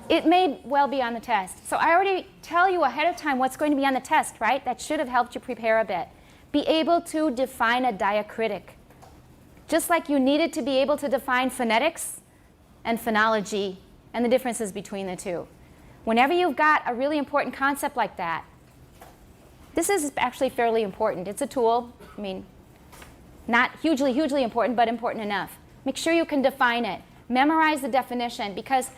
It may well be on the test. So I already tell you ahead of time what's going to be on the test, right? That should have helped you prepare a bit. Be able to define a diacritic. Just like you needed to be able to define phonetics and phonology and the differences between the two. Whenever you've got a really important concept like that, this is actually fairly important. It's a tool. I mean, not hugely important, but important enough. Make sure you can define it. Memorize the definition, because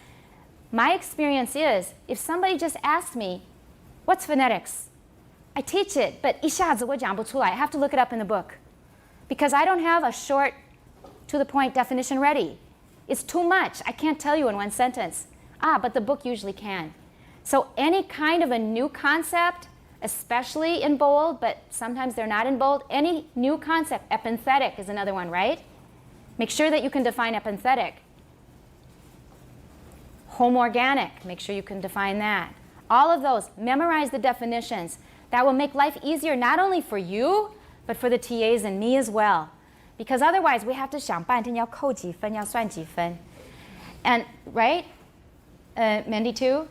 my experience is, if somebody just asks me, what's phonetics? I teach it, but 一下子我讲不出来. I have to look it up in the book. Because I don't have a short, to-the-point definition ready. It's too much. I can't tell you in one sentence. But the book usually can. So any kind of a new concept, especially in bold, but sometimes they're not in bold. Any new concept, epenthetic is another one, right? Make sure that you can define epenthetic. Homorganic, make sure you can define that. All of those, memorize the definitions. That will make life easier not only for you, but for the TAs and me as well. Because otherwise we have to 想半天要扣几分, 要算几分. And, right? Mandy too?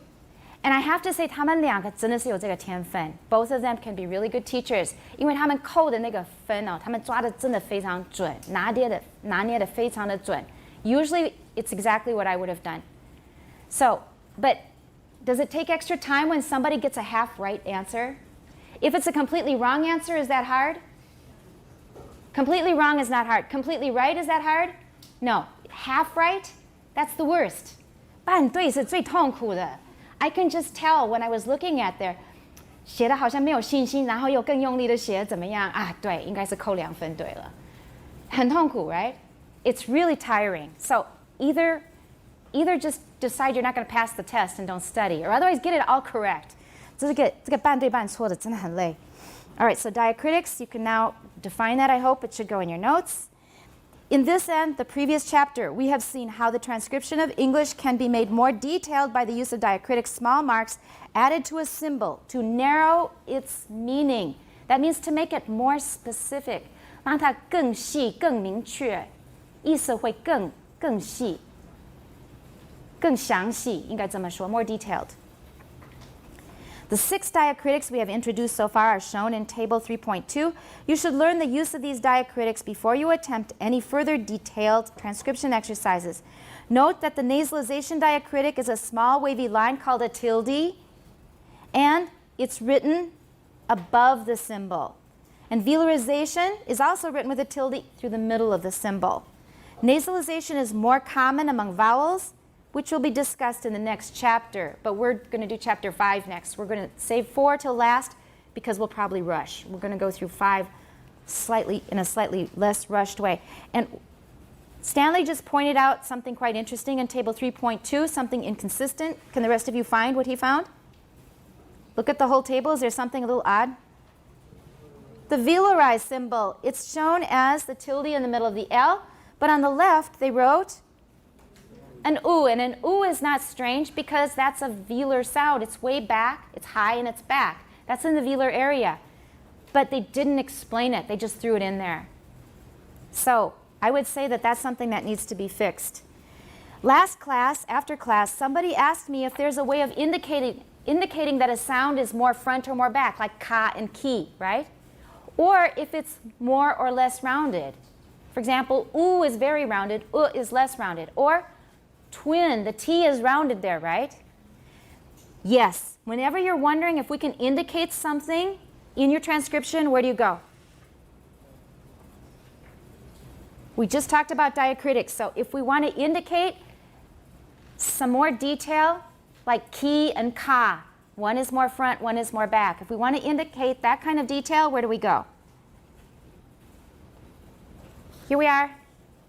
And I have to say, 他们两个真的是有这个天分. Both of them can be really good teachers. 因为他们扣的那个分哦, 他们抓的真的非常准, 拿捏的非常的准. Usually, it's exactly what I would have done. So, but does it take extra time when somebody gets a half right answer? If it's a completely wrong answer, is that hard? Completely wrong is not hard. Completely right, is that hard? No. Half right? That's the worst. 半对是最痛苦的. I can just tell when I was looking at there, 写的好像没有信心, 然后又更用力的写, 怎么样? 对, 应该是扣2分对了. 很痛苦, right? It's really tiring. So either just decide you're not going to pass the test and don't study, or otherwise get it all correct. 这个半对半错的真的很累. All right, so diacritics, you can now define that, I hope. It should go in your notes. In this and the previous chapter, we have seen how the transcription of English can be made more detailed by the use of diacritic small marks added to a symbol to narrow its meaning. That means to make it more specific. 让它更细、更明确，意思会更细、更详细，应该这么说, more detailed. The 6 diacritics we have introduced so far are shown in Table 3.2. You should learn the use of these diacritics before you attempt any further detailed transcription exercises. Note that the nasalization diacritic is a small wavy line called a tilde, and it's written above the symbol. And velarization is also written with a tilde through the middle of the symbol. Nasalization is more common among vowels, which will be discussed in the next chapter. But we're going to do chapter 5 next. We're going to save 4 till last because we'll probably rush. We're going to go through 5 in a slightly less rushed way. And Stanley just pointed out something quite interesting in table 3.2, something inconsistent. Can the rest of you find what he found? Look at the whole table. Is there something a little odd? The velarized symbol, it's shown as the tilde in the middle of the L, but on the left they wrote an U, and an U is not strange because that's a velar sound. It's way back, it's high, and it's back. That's in the velar area. But they didn't explain it. They just threw it in there. So I would say that that's something that needs to be fixed. Last class, after class, somebody asked me if there's a way of indicating that a sound is more front or more back, like ka and ki, right? Or if it's more or less rounded. For example, U is very rounded, U is less rounded. Or twin, the T is rounded there, right? Yes, whenever you're wondering if we can indicate something in your transcription, where do you go? We just talked about diacritics, so if we want to indicate some more detail, like ki and ka, one is more front, one is more back. If we want to indicate that kind of detail, where do we go? Here we are,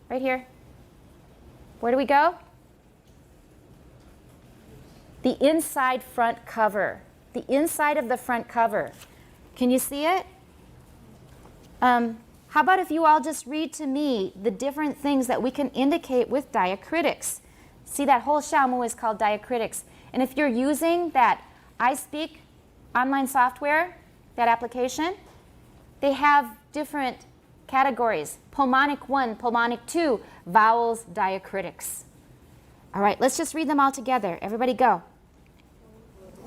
right here. Where do we go? The inside front cover. The inside of the front cover. Can you see it? How about if you all just read to me the different things that we can indicate with diacritics? See, that whole shamu is called diacritics. And if you're using that I Speak online software, that application, they have different categories. Pulmonic 1, pulmonic 2, vowels, diacritics. All right, let's just read them all together. Everybody go.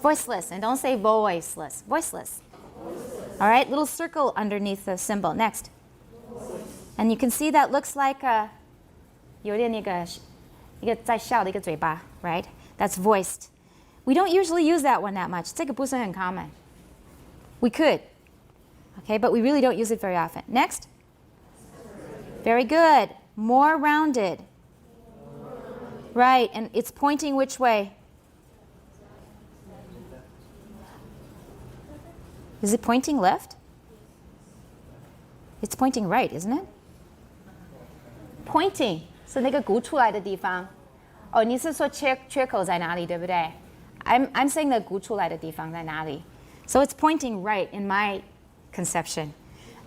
Voiceless, and don't say voiceless. Voiceless. All right, little circle underneath the symbol. Next. And you can see that looks like a 有点那个一个在笑的一个嘴巴, right? That's voiced. We don't usually use that one that much. 这个不是很common. We could, okay, but we really don't use it very often. Next. Very good. More rounded. Right, and it's pointing which way? Is it pointing left? It's pointing right, isn't it? Pointing 是那个鼓出来的地方。哦，你是说缺口在哪里，对不对？ I'm saying the 鼓出来的地方在哪里。So it's pointing right in my conception.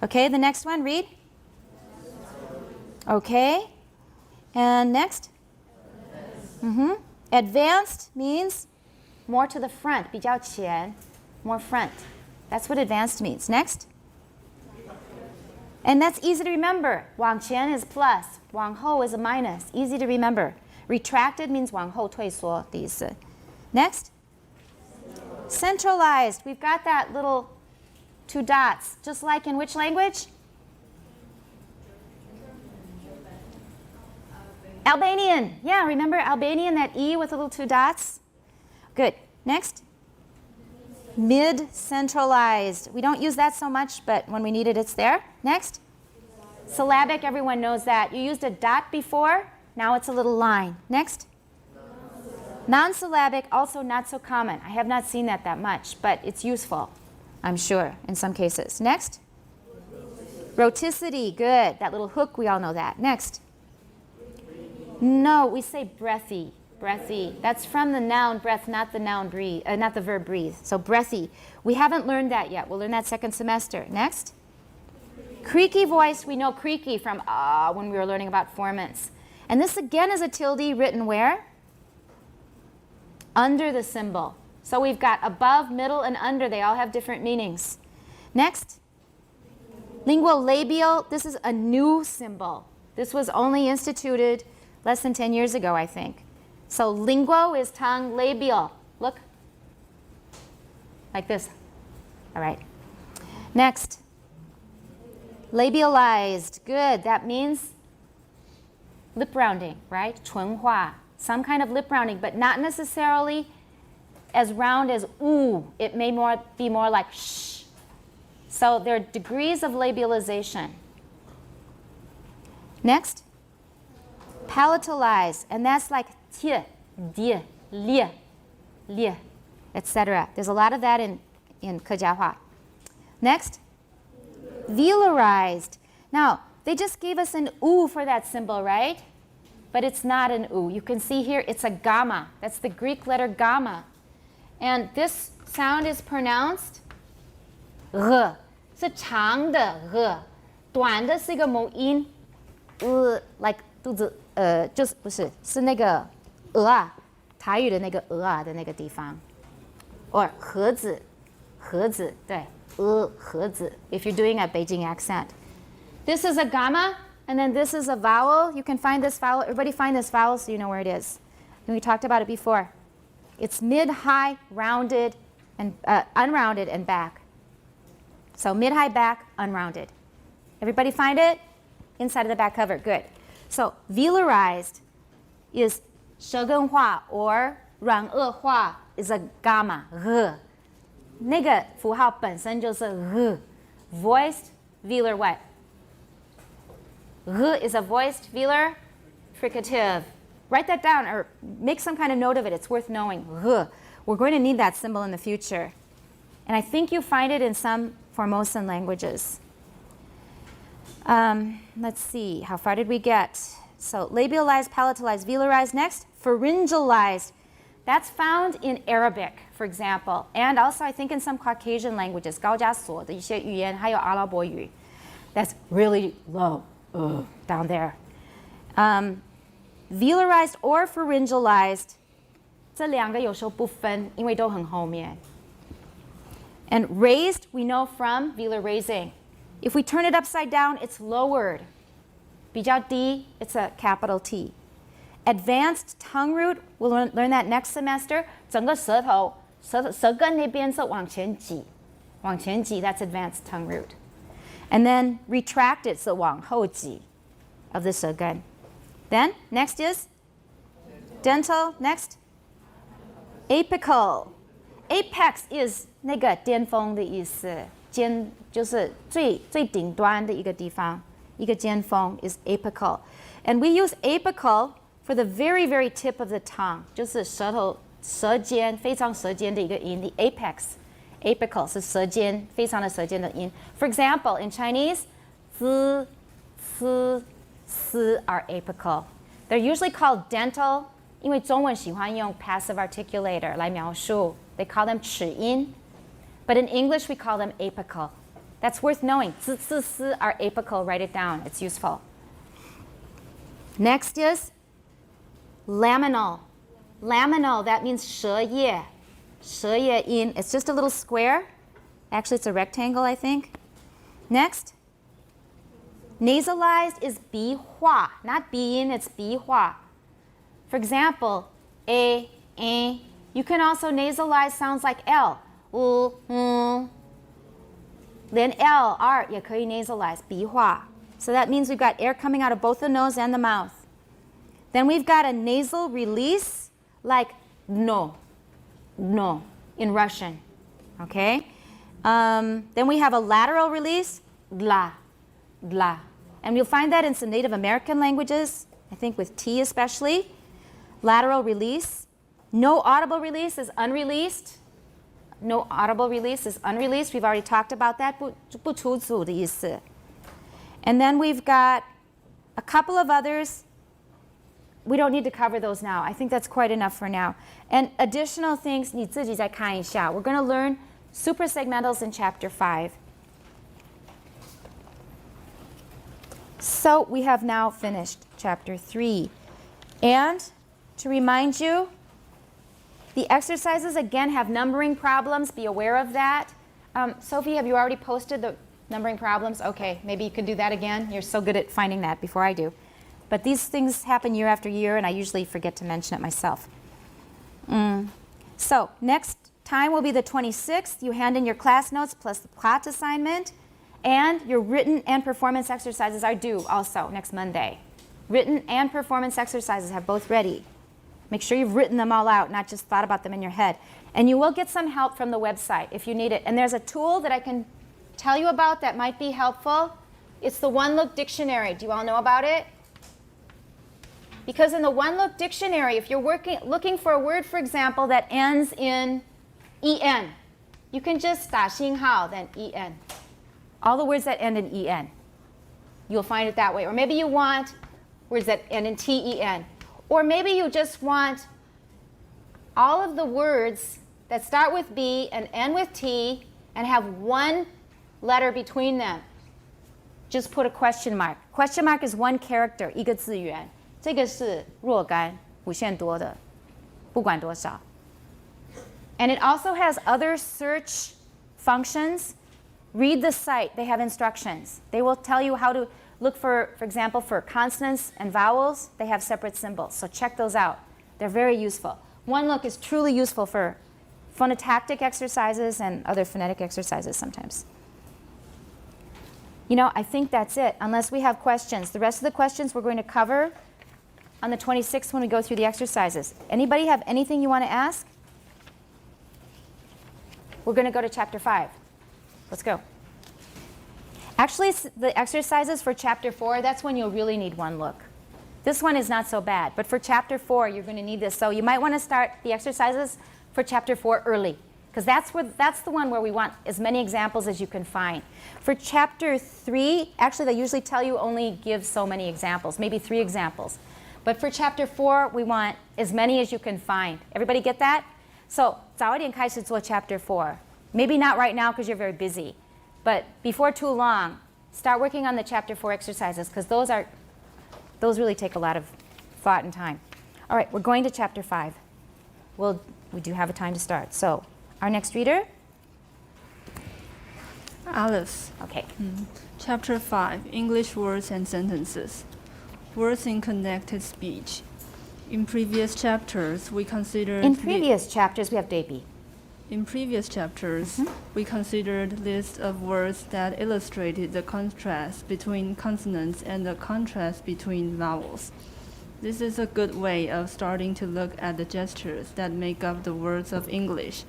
Okay, the next one, read. Okay, and next. Advanced means more to the front, 比较前, more front. That's what advanced means. Next. And that's easy to remember. 往前 is plus, 往后 is a minus. Easy to remember. Retracted means 往后退缩的意思. Next. Centralized. We've got that little 2 dots, just like in which language? Albanian. Yeah, remember Albanian, that E with the little 2 dots? Good. Next. Mid-centralized. We don't use that so much, but when we need it, it's there. Next. Syllabic, everyone knows that. You used a dot before. Now it's a little line. Next. Non-syllabic, also not so common. I have not seen that much, but it's useful, I'm sure, in some cases. Next. Rhoticity. Good. That little hook, we all know that. Next. No, we say breathy. Breathy. That's from the noun breath, not the noun breathe, not the verb breathe. So breathy. We haven't learned that yet. We'll learn that second semester. Next. Creaky voice. We know creaky from when we were learning about formants. And this again is a tilde written where? Under the symbol. So we've got above, middle, and under. They all have different meanings. Next. Linguolabial. This is a new symbol. This was only instituted less than 10 years ago, I think. So linguo is tongue, labial. Look. Like this. All right. Next. Labialized. Good. That means lip rounding, right? 唇化, some kind of lip rounding, but not necessarily as round as ooh. It may be more like shh. So there are degrees of labialization. Next, palatalize, and that's like tie, die, lie, lie, etc. There's a lot of that in Kejiahua. Next, velarized. Now, they just gave us an oo for that symbol, right? But it's not an oo. You can see here it's a gamma. That's the Greek letter gamma. And this sound is pronounced r. 是长的 r. 短的是一个母音 like 肚子就是不是是那个啊台语的那个啊的那个地方 or 盒子对盒子 if you're doing a Beijing accent. This is a gamma and then this is a vowel. You can find this vowel. Everybody find this vowel so you know where it is. And we talked about it before. It's mid-high, rounded, and unrounded and back. So mid-high, back, unrounded. Everybody find it? Inside of the back cover. Good. So velarized is 舌根化 or 软腭化 is a gamma, r. 那个符号本身就是 r. Voiced velar what? R is a voiced velar fricative. Write that down or make some kind of note of it. It's worth knowing. R. We're going to need that symbol in the future. And I think you find it in some Formosan languages. Let's see, how far did we get? So labialized, palatalized, velarized. Next, pharyngalized. That's found in Arabic, for example, and also I think in some Caucasian languages, 高加索的一些语言，还有阿拉伯语. That's really low, down there. Velarized or pharyngalized, 这两个有时候不分，因为都很后面. And raised, we know from velar raising. If we turn it upside down, it's lowered. 比较低, it's a capital T. Advanced tongue root, we'll learn that next semester. 整个舌根那边是往前挤, that's advanced tongue root. And then retracted, so 往后挤 of the 舌根. Then, next is dental. Next, apical. Apex is 那个巅峰的意思，尖就是最顶端的一个地方，一个尖峰 is apical. And we use apical for the very, very tip of the tongue, 就是舌尖非常舌尖的一个音 the apex. Apical 是舌尖非常的舌尖的音 For example, in Chinese, 滋 c, s are apical. They're usually called dental, 因为中文喜欢用 passive articulator 来描述 They call them 齿音 But in English, we call them apical. That's worth knowing. 滋 c, s are apical. Write it down. It's useful. Next is laminal. Laminal, that means 舌叶音. It's just a little square. Actually, it's a rectangle, I think. Next, nasalized is 鼻化, not 鼻音, it's 鼻化. For example, a, you can also nasalize sounds like L. Then L, R, 也可以 nasalize, 鼻化. So that means we've got air coming out of both the nose and the mouth. Then we've got a nasal release like no in Russian, okay? Then we have a lateral release, dla. And you'll find that in some Native American languages, I think with T especially. Lateral release. No audible release is unreleased. No audible release is unreleased. We've already talked about that. 不出组的意思. And then we've got a couple of others. We don't need to cover those now. I think that's quite enough for now. And additional things, 你自己再看一下. We're going to learn suprasegmentals in Chapter 5. So we have now finished Chapter 3. And to remind you, the exercises, again, have numbering problems. Be aware of that. Sophie, have you already posted the numbering problems? Okay, maybe you can do that again. You're so good at finding that before I do. But these things happen year after year, and I usually forget to mention it myself. So next time will be the 26th. You hand in your class notes plus the plot assignment. And your written and performance exercises are due also next Monday. Written and performance exercises have both ready. Make sure you've written them all out, not just thought about them in your head. And you will get some help from the website if you need it. And there's a tool that I can tell you about that might be helpful. It's the One Look Dictionary. Do you all know about it? Because in the One Look Dictionary, if you're looking for a word, for example, that ends in en, you can just 打星号, then en. All the words that end in en. You'll find it that way. Or maybe you want words that end in ten. Or maybe you just want all of the words that start with B and end with T and have one letter between them. Just put a question mark. Question mark is one character, 一个字元。这个是若干无限多的，不管多少。And it also has other search functions. Read the site. They have instructions. They will tell you how to look for example, for consonants and vowels. They have separate symbols. So check those out. They're very useful. One Look is truly useful for phonotactic exercises and other phonetic exercises sometimes. You know, I think that's it, unless we have questions. The rest of the questions we're going to cover on the 26th when we go through the exercises. Anybody have anything you want to ask? We're going to go to chapter 5. Let's go. Actually, the exercises for chapter 4, that's when you'll really need One Look. This one is not so bad, but for chapter 4, you're going to need this. So you might want to start the exercises for chapter 4 early, because that's the one where we want as many examples as you can find. For chapter 3, actually they usually tell you only give so many examples, maybe 3 examples. But for chapter 4, we want as many as you can find. Everybody get that? So 早一点开始做 chapter 4. Maybe not right now because you're very busy, but before too long, start working on the chapter 4 exercises, because those really take a lot of thought and time. All right, we're going to chapter 5. We do have a time to start. So, our next reader? Alice. Okay. Chapter 5, English words and sentences. Words in connected speech. In previous chapters, we considered... In previous chapters, we have Debbie. In previous chapters, we considered lists of words that illustrated the contrast between consonants and the contrast between vowels. This is a good way of starting to look at the gestures that make up the words of English,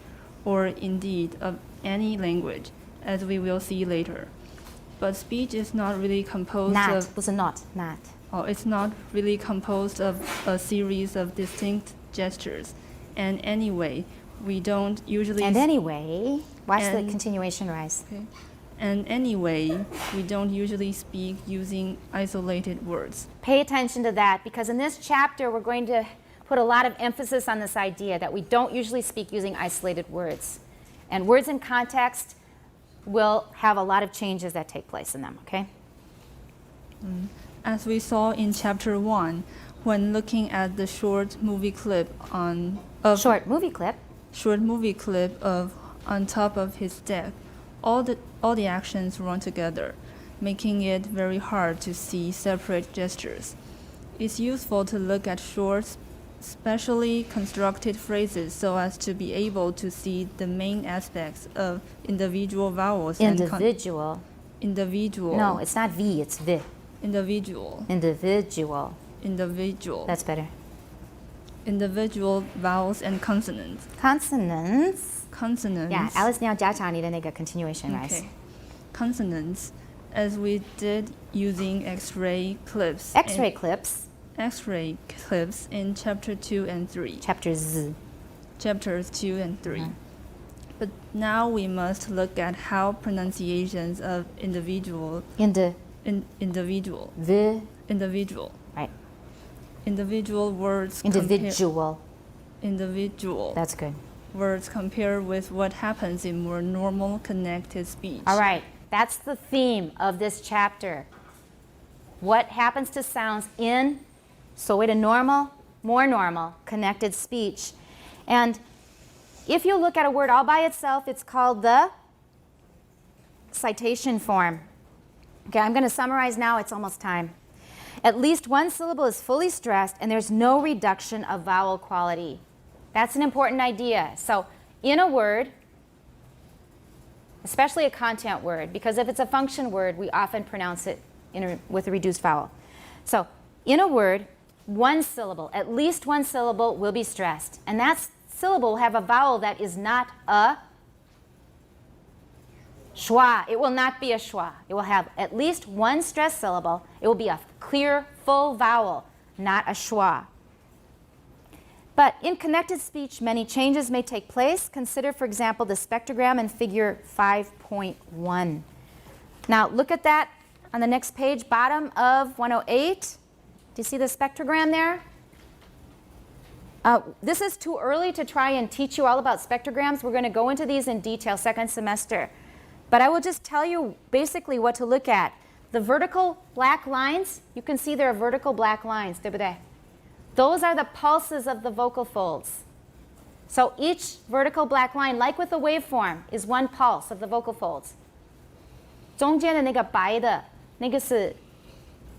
or indeed of any language, as we will see later. But speech is not really composed of... not. Oh, it's not really composed of a series of distinct gestures. And anyway, we don't usually... And anyway, watch the continuation rise. Okay. And anyway, we don't usually speak using isolated words. Pay attention to that, because in this chapter, we're going to put a lot of emphasis on this idea that we don't usually speak using isolated words. And words in context will have a lot of changes that take place in them, okay? As we saw in chapter 1, when looking at the short movie clip on top of his deck, all the actions run together, making it very hard to see separate gestures. It's useful to look at short, specially constructed phrases so as to be able to see the main aspects of individual vowels Individual. No, it's not V, it's V. Individual. That's better. Individual vowels and consonants. Consonants. Yeah, Alice, 你要加强你的那个 continuation rise. Okay. Consonants, as we did using X-ray clips. X-ray clips in chapter 2 and 3. Chapters 2 and 3. But now we must look at how pronunciations of individual. Individual. Right. Individual words. Individual. That's good. Words compare with what happens in more normal connected speech. All right. That's the theme of this chapter. What happens to sounds in more normal, connected speech. And if you look at a word all by itself, it's called the citation form. Okay, I'm going to summarize now. It's almost time. At least one syllable is fully stressed, and there's no reduction of vowel quality. That's an important idea. So in a word, especially a content word, because if it's a function word, we often pronounce it with a reduced vowel. So in a word, one syllable, at least one syllable will be stressed. And that syllable will have a vowel that is not a schwa. It will not be a schwa. It will have at least one stressed syllable. It will be a clear, full vowel, not a schwa. But in connected speech, many changes may take place. Consider, for example, the spectrogram in figure 5.1. Now, look at that on the next page, bottom of 108. Do you see the spectrogram there? This is too early to try and teach you all about spectrograms. We're going to go into these in detail second semester. But I will just tell you basically what to look at. The vertical black lines, you can see there are vertical black lines, 对不对? Those are the pulses of the vocal folds. So each vertical black line, like with the waveform, is one pulse of the vocal folds. 中间的那个白的，那个是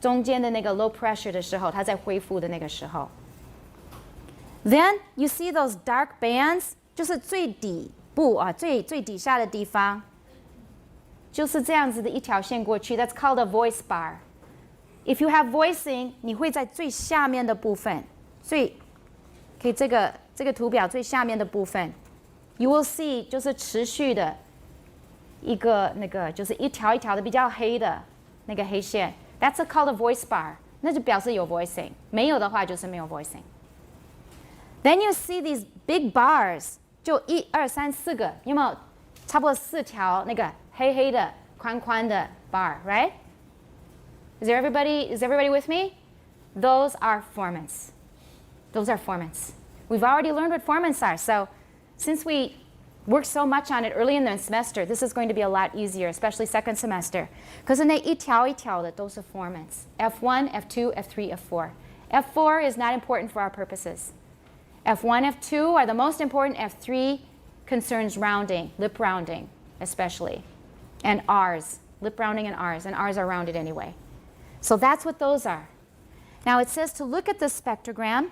中间的那个 low pressure 的时候，它在恢复的那个时候。Then you see those dark bands， 就是最底部啊，最底下的地方，就是这样子的一条线过去。That's called a voice bar. If you have voicing， 你会在最下面的部分，可以这个图表最下面的部分 ，you will see 就是持续的一个那个就是一条一条的比较黑的那个黑线 ，That's called a voice bar， 那就表示有 voicing， 没有的话就是没有 voicing。Then you see these big bars， 就1、2、3、4个，有没有差不多4条那个黑黑的宽宽的 bar，right？ Is everybody with me? Those are formants. Those are formants. We've already learned what formants are. So since we worked so much on it early in the semester, this is going to be a lot easier, especially second semester. Because 那一条一条的都是 formants. F1, F2, F3, F4. F4 is not important for our purposes. F1, F2 are the most important. F3 concerns rounding, lip rounding especially. And R's, lip rounding and R's are rounded anyway. So that's what those are. Now it says to look at the spectrogram.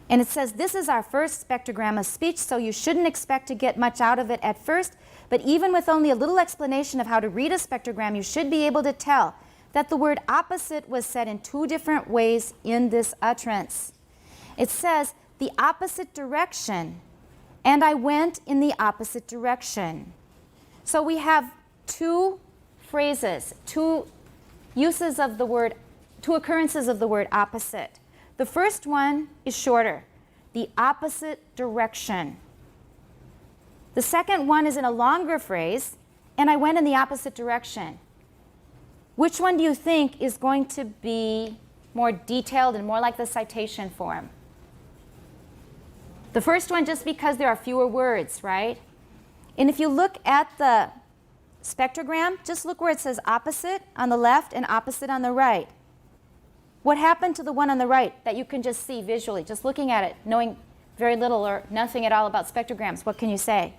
And it says this is our first spectrogram of speech, so you shouldn't expect to get much out of it at first. But even with only a little explanation of how to read a spectrogram, you should be able to tell that the word opposite was said in 2 different ways in this utterance. It says the opposite direction, and I went in the opposite direction. So we have 2 phrases, 2 uses of the word, 2 occurrences of the word opposite. The first one is shorter, the opposite direction. The second one is in a longer phrase, and I went in the opposite direction. Which one do you think is going to be more detailed and more like the citation form? The first one just because there are fewer words, right? And if you look at the spectrogram, just look where it says opposite on the left and opposite on the right. What happened to the one on the right that you can just see visually, just looking at it, knowing very little or nothing at all about spectrograms? What can you say?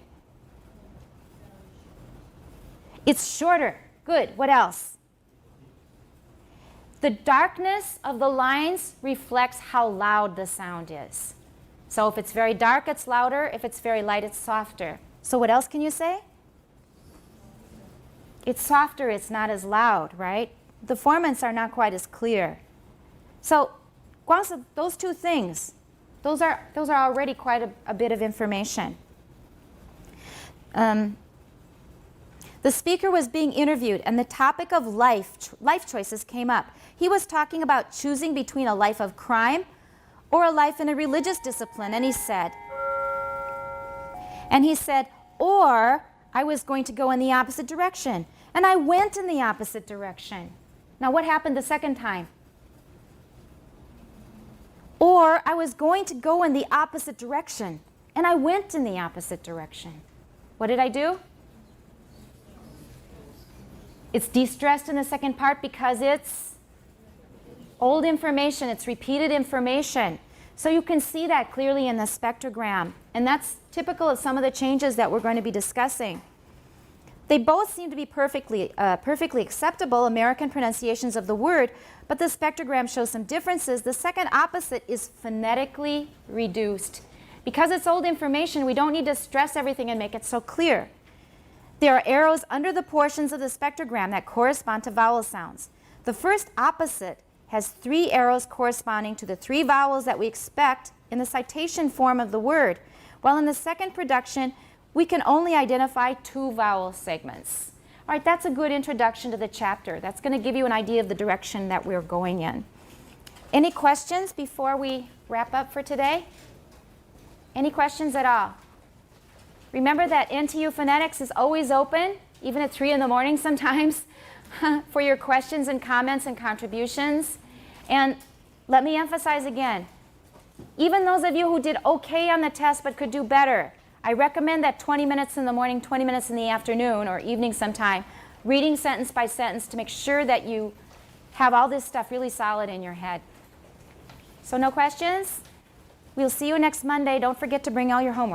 It's shorter. Good. What else? The darkness of the lines reflects how loud the sound is. So if it's very dark, it's louder. If it's very light, it's softer. So what else can you say? It's softer, it's not as loud, right? The formants are not quite as clear. So those 2 things, those are already quite a bit of information. The speaker was being interviewed, and the topic of life choices came up. He was talking about choosing between a life of crime or a life in a religious discipline, and he said, or I was going to go in the opposite direction. And I went in the opposite direction. Now what happened the second time? Or I was going to go in the opposite direction. And I went in the opposite direction. What did I do? It's de-stressed in the second part because it's old information. It's repeated information. So you can see that clearly in the spectrogram. And that's typical of some of the changes that we're going to be discussing. They both seem to be perfectly acceptable American pronunciations of the word, but the spectrogram shows some differences. The second opposite is phonetically reduced. Because it's old information, we don't need to stress everything and make it so clear. There are arrows under the portions of the spectrogram that correspond to vowel sounds. The first opposite has 3 arrows corresponding to the 3 vowels that we expect in the citation form of the word, while in the second production, we can only identify 2 vowel segments. All right, that's a good introduction to the chapter. That's going to give you an idea of the direction that we're going in. Any questions before we wrap up for today? Any questions at all? Remember that NTU Phonetics is always open, even at 3 in the morning sometimes, for your questions and comments and contributions. And let me emphasize again, even those of you who did okay on the test but could do better, I recommend that 20 minutes in the morning, 20 minutes in the afternoon or evening sometime, reading sentence by sentence to make sure that you have all this stuff really solid in your head. So no questions? We'll see you next Monday. Don't forget to bring all your homework.